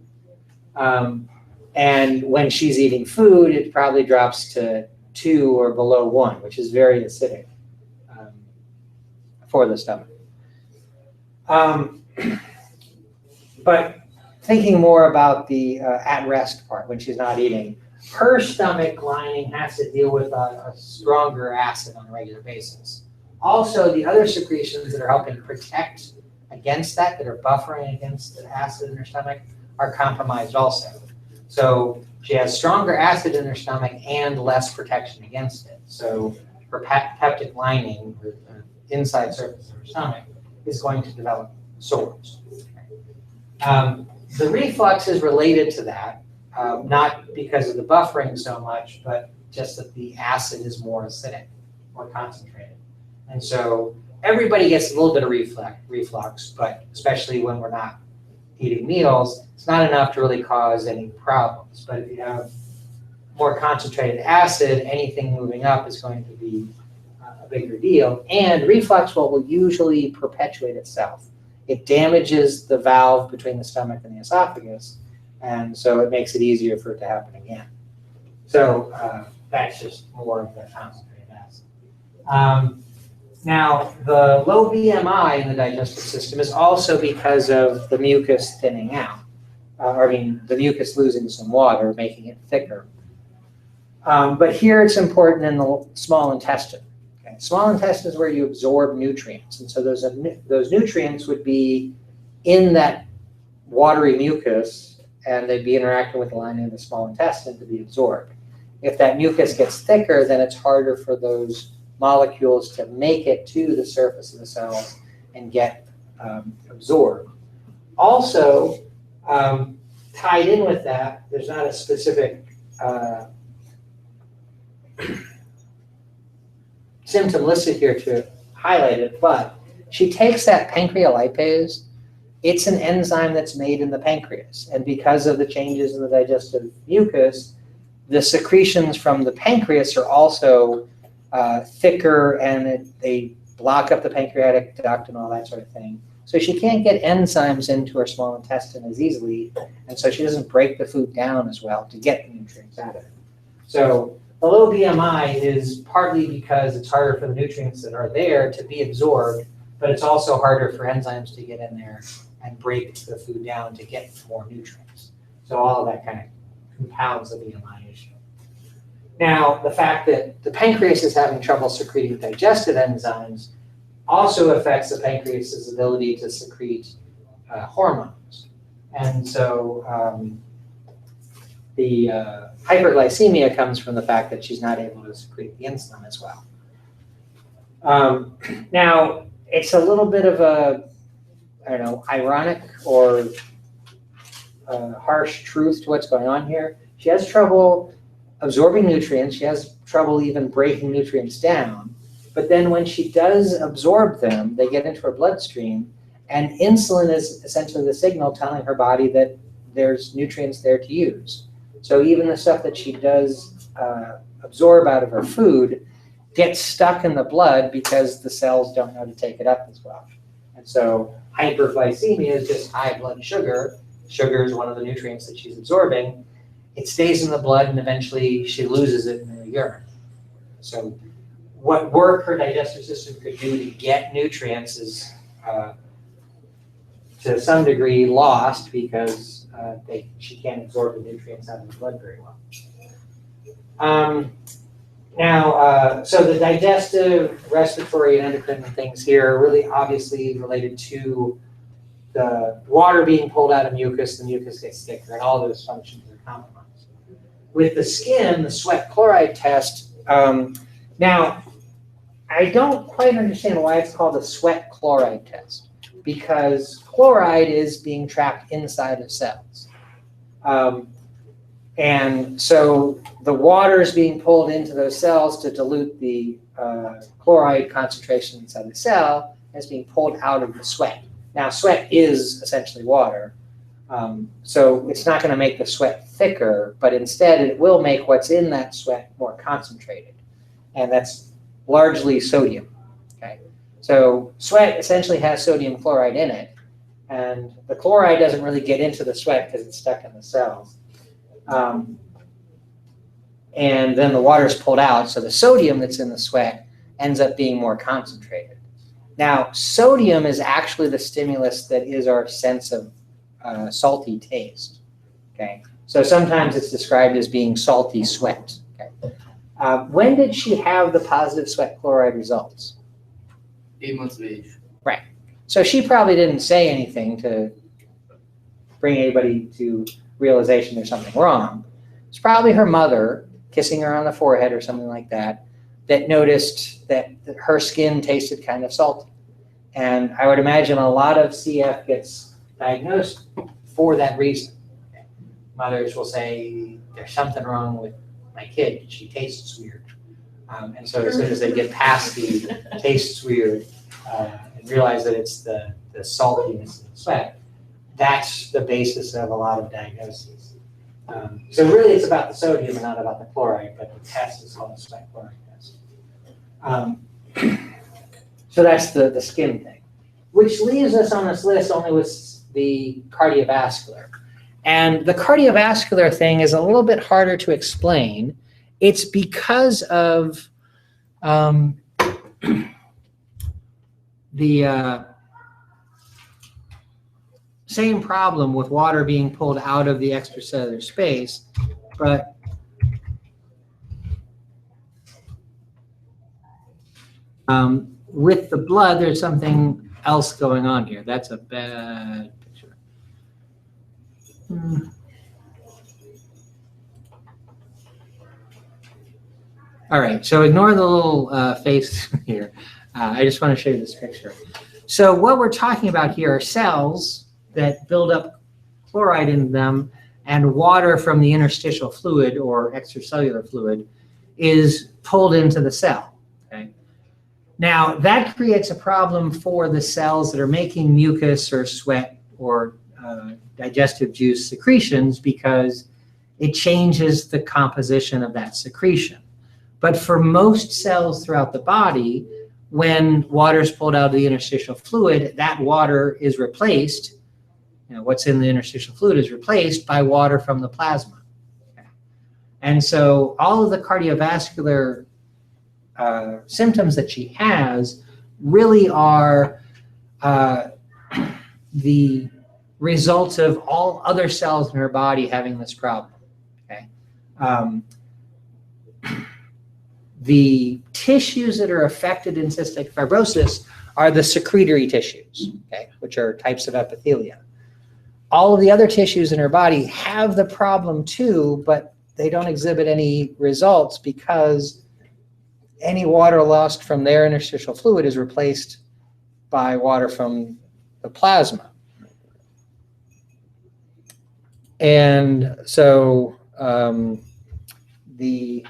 And when she's eating food, it probably drops to 2 or below 1, which is very acidic for the stomach. But thinking more about the at-rest part, when she's not eating, her stomach lining has to deal with a stronger acid on a regular basis. Also, the other secretions that are helping protect against that are buffering against the acid in her stomach, are compromised also. So she has stronger acid in her stomach and less protection against it. So her peptic lining, the inside surface of her stomach, is going to develop sores. The reflux is related to that, not because of the buffering so much, but just that the acid is more acidic, more concentrated. And so everybody gets a little bit of reflux, but especially when we're not eating meals, it's not enough to really cause any problems. But if you have more concentrated acid, anything moving up is going to be a bigger deal. And reflux will usually perpetuate itself. It damages the valve between the stomach and the esophagus, and so it makes it easier for it to happen again. So that's just more of the concentrated acid. Now, the low BMI in the digestive system is also because of the mucus thinning out, the mucus losing some water, making it thicker. But here it's important in the small intestine. Okay? Small intestine is where you absorb nutrients, and so those nutrients would be in that watery mucus, and they'd be interacting with the lining of the small intestine to be absorbed. If that mucus gets thicker, then it's harder for those molecules to make it to the surface of the cells and get absorbed. Also, tied in with that, there's not a specific symptom listed here to highlight it, but she takes that pancreolipase. It's an enzyme that's made in the pancreas, and because of the changes in the digestive mucus, the secretions from the pancreas are also thicker, and they block up the pancreatic duct and all that sort of thing. So she can't get enzymes into her small intestine as easily, and so she doesn't break the food down as well to get the nutrients out of it. So the low BMI is partly because it's harder for the nutrients that are there to be absorbed, but it's also harder for enzymes to get in there and break the food down to get more nutrients. So all of that kind of compounds the BMI issue. Now, the fact that the pancreas is having trouble secreting digestive enzymes also affects the pancreas's ability to secrete hormones. And so the hyperglycemia comes from the fact that she's not able to secrete the insulin as well. Now, it's a little bit of a, I don't know, ironic or harsh truth to what's going on here. She has trouble absorbing nutrients. She has trouble even breaking nutrients down. But then when she does absorb them, they get into her bloodstream, and insulin is essentially the signal telling her body that there's nutrients there to use. So even the stuff that she does absorb out of her food gets stuck in the blood because the cells don't know to take it up as well. And so hyperglycemia is just high blood sugar. Sugar is one of the nutrients that she's absorbing. It stays in the blood, and eventually she loses it in her urine. So what work her digestive system could do to get nutrients is to some degree lost because she can't absorb the nutrients out of the blood very well. So the digestive, respiratory, and endocrine things here are really obviously related to the water being pulled out of mucus, the mucus gets thicker, and all those functions are compromised. With the skin, the sweat chloride test, now, I don't quite understand why it's called a sweat chloride test, because chloride is being trapped inside of cells. And so the water is being pulled into those cells to dilute the chloride concentration inside the cell, and it's being pulled out of the sweat. Now, sweat is essentially water, so it's not going to make the sweat thicker, but instead it will make what's in that sweat more concentrated, and that's largely sodium. Okay, so sweat essentially has sodium chloride in it, and the chloride doesn't really get into the sweat because it's stuck in the cells. And then the water is pulled out, so the sodium that's in the sweat ends up being more concentrated. Now, sodium is actually the stimulus that is our sense of salty taste. Okay, so sometimes it's described as being salty sweat. Okay, when did she have the positive sweat chloride results? 8 months of age. Right. So she probably didn't say anything to bring anybody to realization there's something wrong. It's probably her mother kissing her on the forehead or something like that that noticed that her skin tasted kind of salty. And I would imagine a lot of CF gets diagnosed for that reason. Mothers will say, there's something wrong with my kid, she tastes weird. And so as soon as they get past the tastes weird and realize that it's the saltiness of the sweat, that's the basis of a lot of diagnoses. So really it's about the sodium and not about the chloride, but the test is called the sweat chloride test. So that's the skin thing, which leaves us on this list only with the cardiovascular. And the cardiovascular thing is a little bit harder to explain. It's because of the same problem with water being pulled out of the extracellular space, but with the blood, there's something else going on here. That's a bad picture. All right, so ignore the little face here. I just want to show you this picture. So what we're talking about here are cells that build up chloride in them, and water from the interstitial fluid or extracellular fluid is pulled into the cell. Okay? Now, that creates a problem for the cells that are making mucus or sweat or digestive juice secretions because it changes the composition of that secretion. But for most cells throughout the body, when water is pulled out of the interstitial fluid, that water is replaced. What's in the interstitial fluid is replaced by water from the plasma. Okay. And so all of the cardiovascular symptoms that she has really are the result of all other cells in her body having this problem. Okay. The tissues that are affected in cystic fibrosis are the secretory tissues, okay, which are types of epithelia. All of the other tissues in her body have the problem too, but they don't exhibit any results because any water lost from their interstitial fluid is replaced by water from the plasma. And so the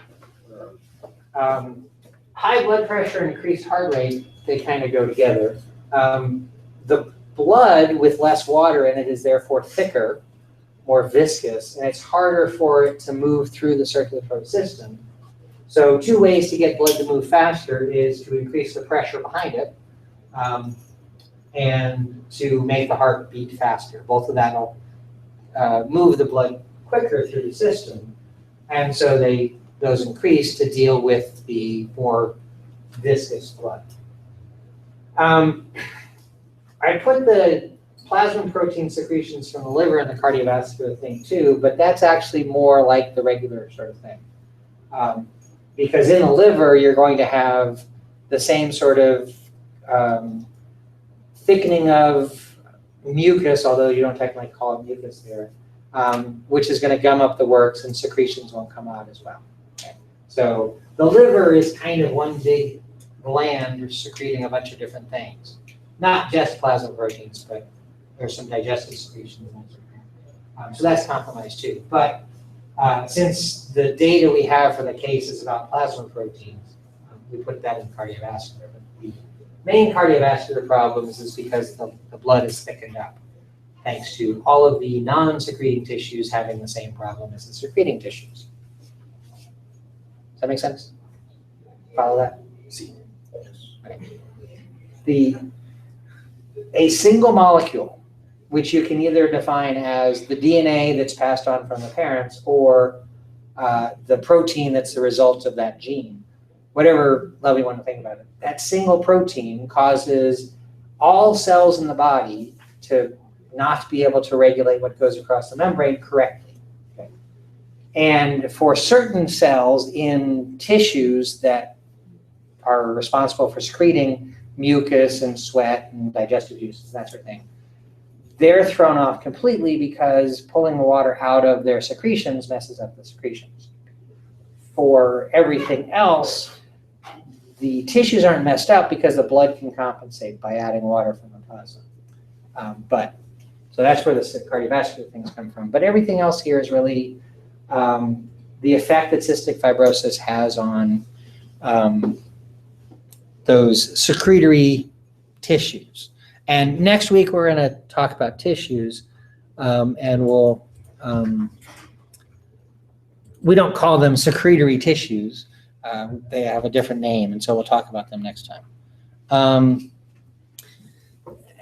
high blood pressure and increased heart rate, they kind of go together. The blood with less water in it is therefore thicker, more viscous, and it's harder for it to move through the circulatory system. So 2 ways to get blood to move faster is to increase the pressure behind it and to make the heart beat faster. Both of that will move the blood quicker through the system. And so those increase to deal with the more viscous blood. I put the plasma protein secretions from the liver in the cardiovascular thing too, but that's actually more like the regular sort of thing. Because in the liver, you're going to have the same sort of thickening of mucus, although you don't technically call it mucus there, which is going to gum up the works and secretions won't come out as well. Okay. So the liver is kind of one big gland secreting a bunch of different things. Not just plasma proteins, but there's some digestive secretions. So that's compromised too. But since the data we have for the case is about plasma proteins, we put that in cardiovascular. But the main cardiovascular problems is because the blood is thickened up, thanks to all of the non-secreting tissues having the same problem as the secreting tissues. Does that make sense? Follow that? See. Okay. A single molecule, which you can either define as the DNA that's passed on from the parents or the protein that's the result of that gene, whatever level you want to think about it. That single protein causes all cells in the body to not be able to regulate what goes across the membrane correctly. Okay. And for certain cells in tissues that are responsible for secreting mucus and sweat and digestive juices, that sort of thing, they're thrown off completely because pulling the water out of their secretions messes up the secretions. For everything else, the tissues aren't messed up because the blood can compensate by adding water from the plasma. So that's where the cardiovascular things come from. But everything else here is really the effect that cystic fibrosis has on those secretory tissues. And next week we're going to talk about tissues, and we don't call them secretory tissues. They have a different name, and so we'll talk about them next time.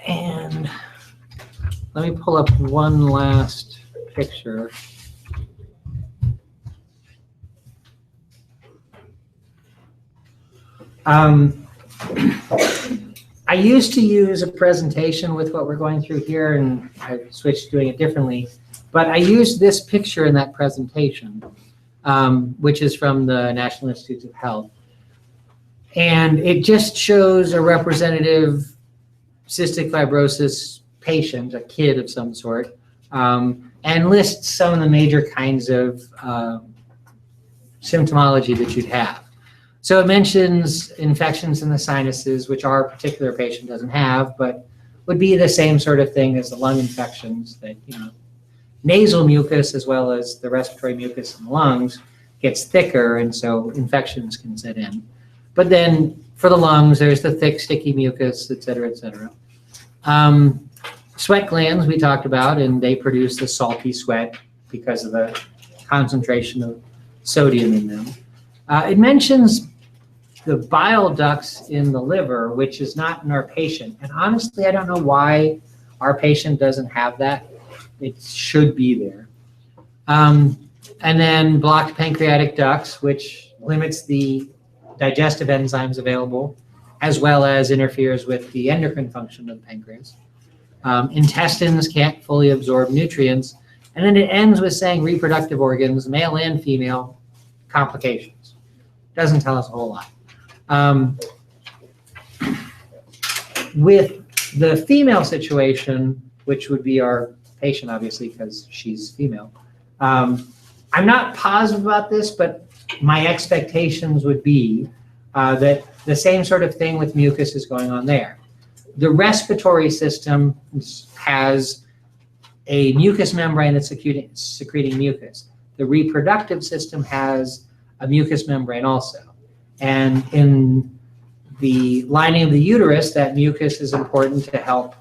And let me pull up one last picture. I used to use a presentation with what we're going through here, and I switched to doing it differently. But I used this picture in that presentation, which is from the National Institutes of Health. And it just shows a representative cystic fibrosis patient, a kid of some sort, and lists some of the major kinds of symptomology that you'd have. So it mentions infections in the sinuses, which our particular patient doesn't have, but would be the same sort of thing as the lung infections that, nasal mucus as well as the respiratory mucus in the lungs gets thicker, and so infections can set in. But then for the lungs, there's the thick, sticky mucus, et cetera, et cetera. Sweat glands we talked about, and they produce the salty sweat because of the concentration of sodium in them. It mentions the bile ducts in the liver, which is not in our patient. And honestly, I don't know why our patient doesn't have that. It should be there. And then blocked pancreatic ducts, which limits the digestive enzymes available, as well as interferes with the endocrine function of the pancreas. Intestines can't fully absorb nutrients. And then it ends with saying reproductive organs, male and female, complications. Doesn't tell us a whole lot. With the female situation, which would be our patient, obviously, because she's female, I'm not positive about this, but my expectations would be that the same sort of thing with mucus is going on there. The respiratory system has a mucous membrane that's secreting mucus. The reproductive system has a mucous membrane also. And in the lining of the uterus, that mucus is important to help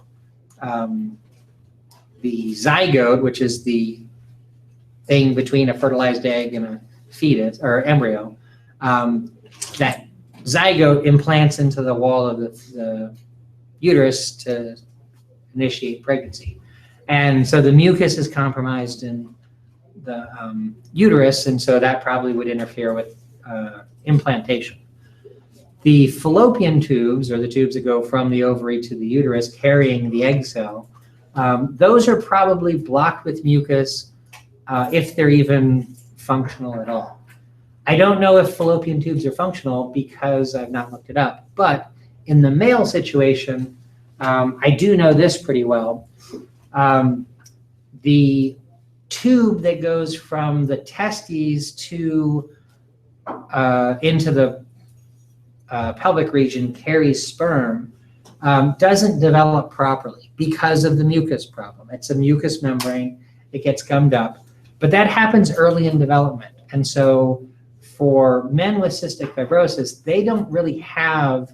the zygote, which is the thing between a fertilized egg and a fetus or embryo. That zygote implants into the wall of the uterus to initiate pregnancy. And so the mucus is compromised in the uterus, and so that probably would interfere with implantation. The fallopian tubes, or the tubes that go from the ovary to the uterus carrying the egg cell, those are probably blocked with mucus if they're even functional at all. I don't know if fallopian tubes are functional because I've not looked it up, but in the male situation, I do know this pretty well. The tube that goes from the testes to into the pelvic region carries sperm doesn't develop properly because of the mucus problem. It's a mucous membrane, it gets gummed up, but that happens early in development. And so for men with cystic fibrosis, they don't really have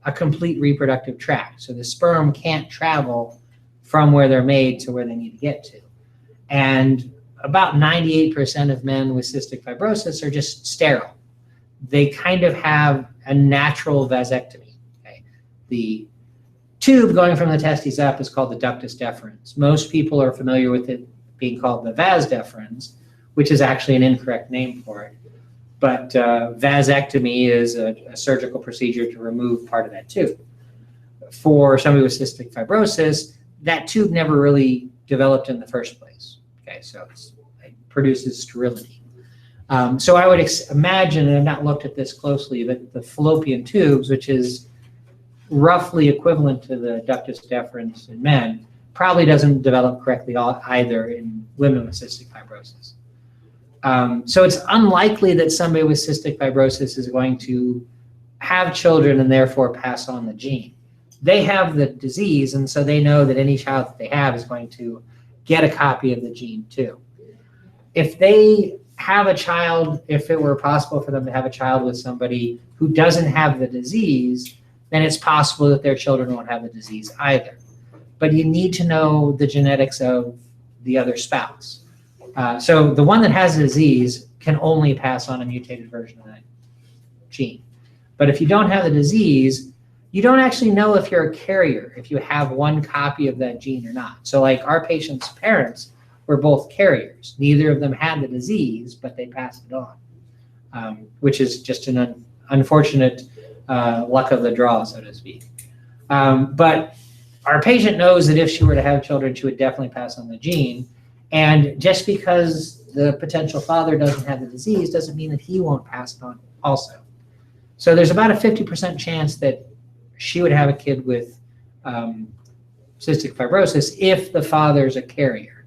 a complete reproductive tract. So the sperm can't travel from where they're made to where they need to get to. And about 98% of men with cystic fibrosis are just sterile. They kind of have a natural vasectomy. Okay? The tube going from the testes up is called the ductus deferens. Most people are familiar with it being called the vas deferens, which is actually an incorrect name for it. But vasectomy is a surgical procedure to remove part of that tube. For somebody with cystic fibrosis, that tube never really developed in the first place. Okay, so it produces sterility. So I would imagine, and I've not looked at this closely, but the fallopian tubes, which is roughly equivalent to the ductus deferens in men, probably doesn't develop correctly either in women with cystic fibrosis. So it's unlikely that somebody with cystic fibrosis is going to have children and therefore pass on the gene. They have the disease, and so they know that any child that they have is going to get a copy of the gene too. If they have a child, if it were possible for them to have a child with somebody who doesn't have the disease, then it's possible that their children won't have the disease either. But you need to know the genetics of the other spouse. So the one that has the disease can only pass on a mutated version of that gene. But if you don't have the disease, you don't actually know if you're a carrier, if you have one copy of that gene or not. So like our patient's parents were both carriers. Neither of them had the disease, but they passed it on, which is just an unfortunate luck of the draw, so to speak. But our patient knows that if she were to have children, she would definitely pass on the gene. And just because the potential father doesn't have the disease doesn't mean that he won't pass it on also. So there's about a 50% chance that she would have a kid with cystic fibrosis if the father's a carrier.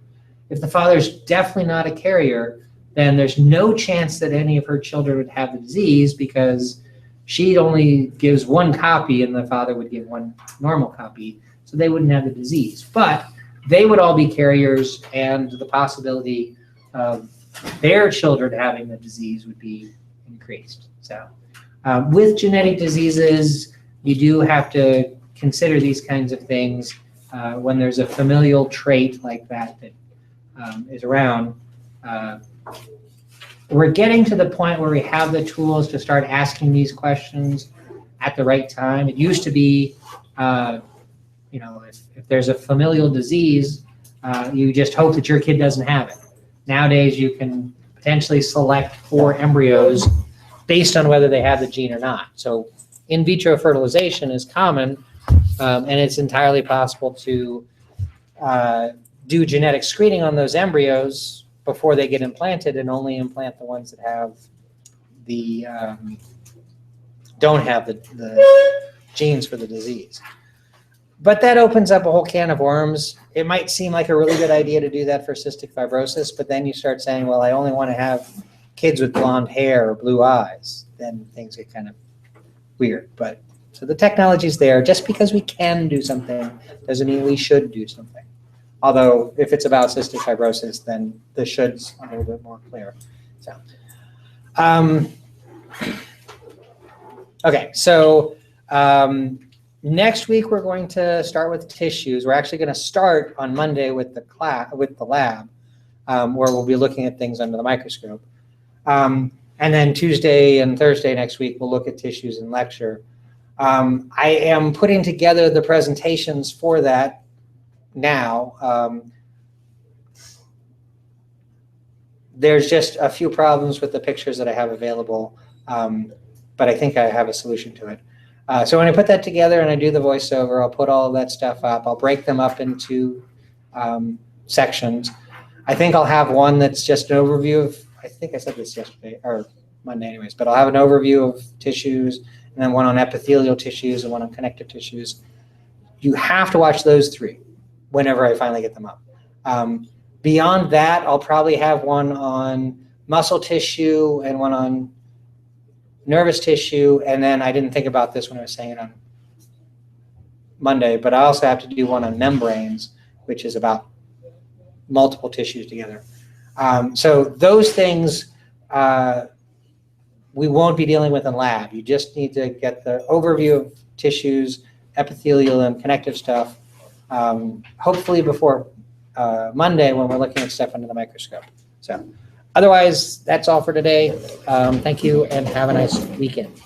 If the father's definitely not a carrier, then there's no chance that any of her children would have the disease because she only gives one copy and the father would give one normal copy, so they wouldn't have the disease. But they would all be carriers, and the possibility of their children having the disease would be increased. So with genetic diseases, you do have to consider these kinds of things when there's a familial trait like that is around. We're getting to the point where we have the tools to start asking these questions at the right time. It used to be, if there's a familial disease, you just hope that your kid doesn't have it. Nowadays, you can potentially select 4 embryos based on whether they have the gene or not. So in vitro fertilization is common, and it's entirely possible to do genetic screening on those embryos before they get implanted and only implant the ones that have the don't have the genes for the disease. But that opens up a whole can of worms. It might seem like a really good idea to do that for cystic fibrosis, but then you start saying, well, I only want to have kids with blonde hair or blue eyes. Then things get kind of weird. But so the technology's there. Just because we can do something doesn't mean we should do something. Although if it's about cystic fibrosis, then the should's a little bit more clear. So, okay, so next week we're going to start with tissues. We're actually going to start on Monday with the lab, where we'll be looking at things under the microscope. And then Tuesday and Thursday next week we'll look at tissues in lecture. I am putting together the presentations for that now. There's just a few problems with the pictures that I have available, but I think I have a solution to it. So when I put that together and I do the voiceover, I'll put all of that stuff up. I'll break them up into sections. I think I'll have one that's just an overview of, I think I said this yesterday, or Monday anyways, but I'll have an overview of tissues, and then one on epithelial tissues and one on connective tissues. You have to watch those three whenever I finally get them up. Beyond that, I'll probably have one on muscle tissue and one on nervous tissue, and then I didn't think about this when I was saying it on Monday, but I also have to do one on membranes, which is about multiple tissues together. So those things we won't be dealing with in lab. You just need to get the overview of tissues, epithelial and connective stuff, hopefully before Monday when we're looking at stuff under the microscope. So otherwise, that's all for today. Thank you and have a nice weekend.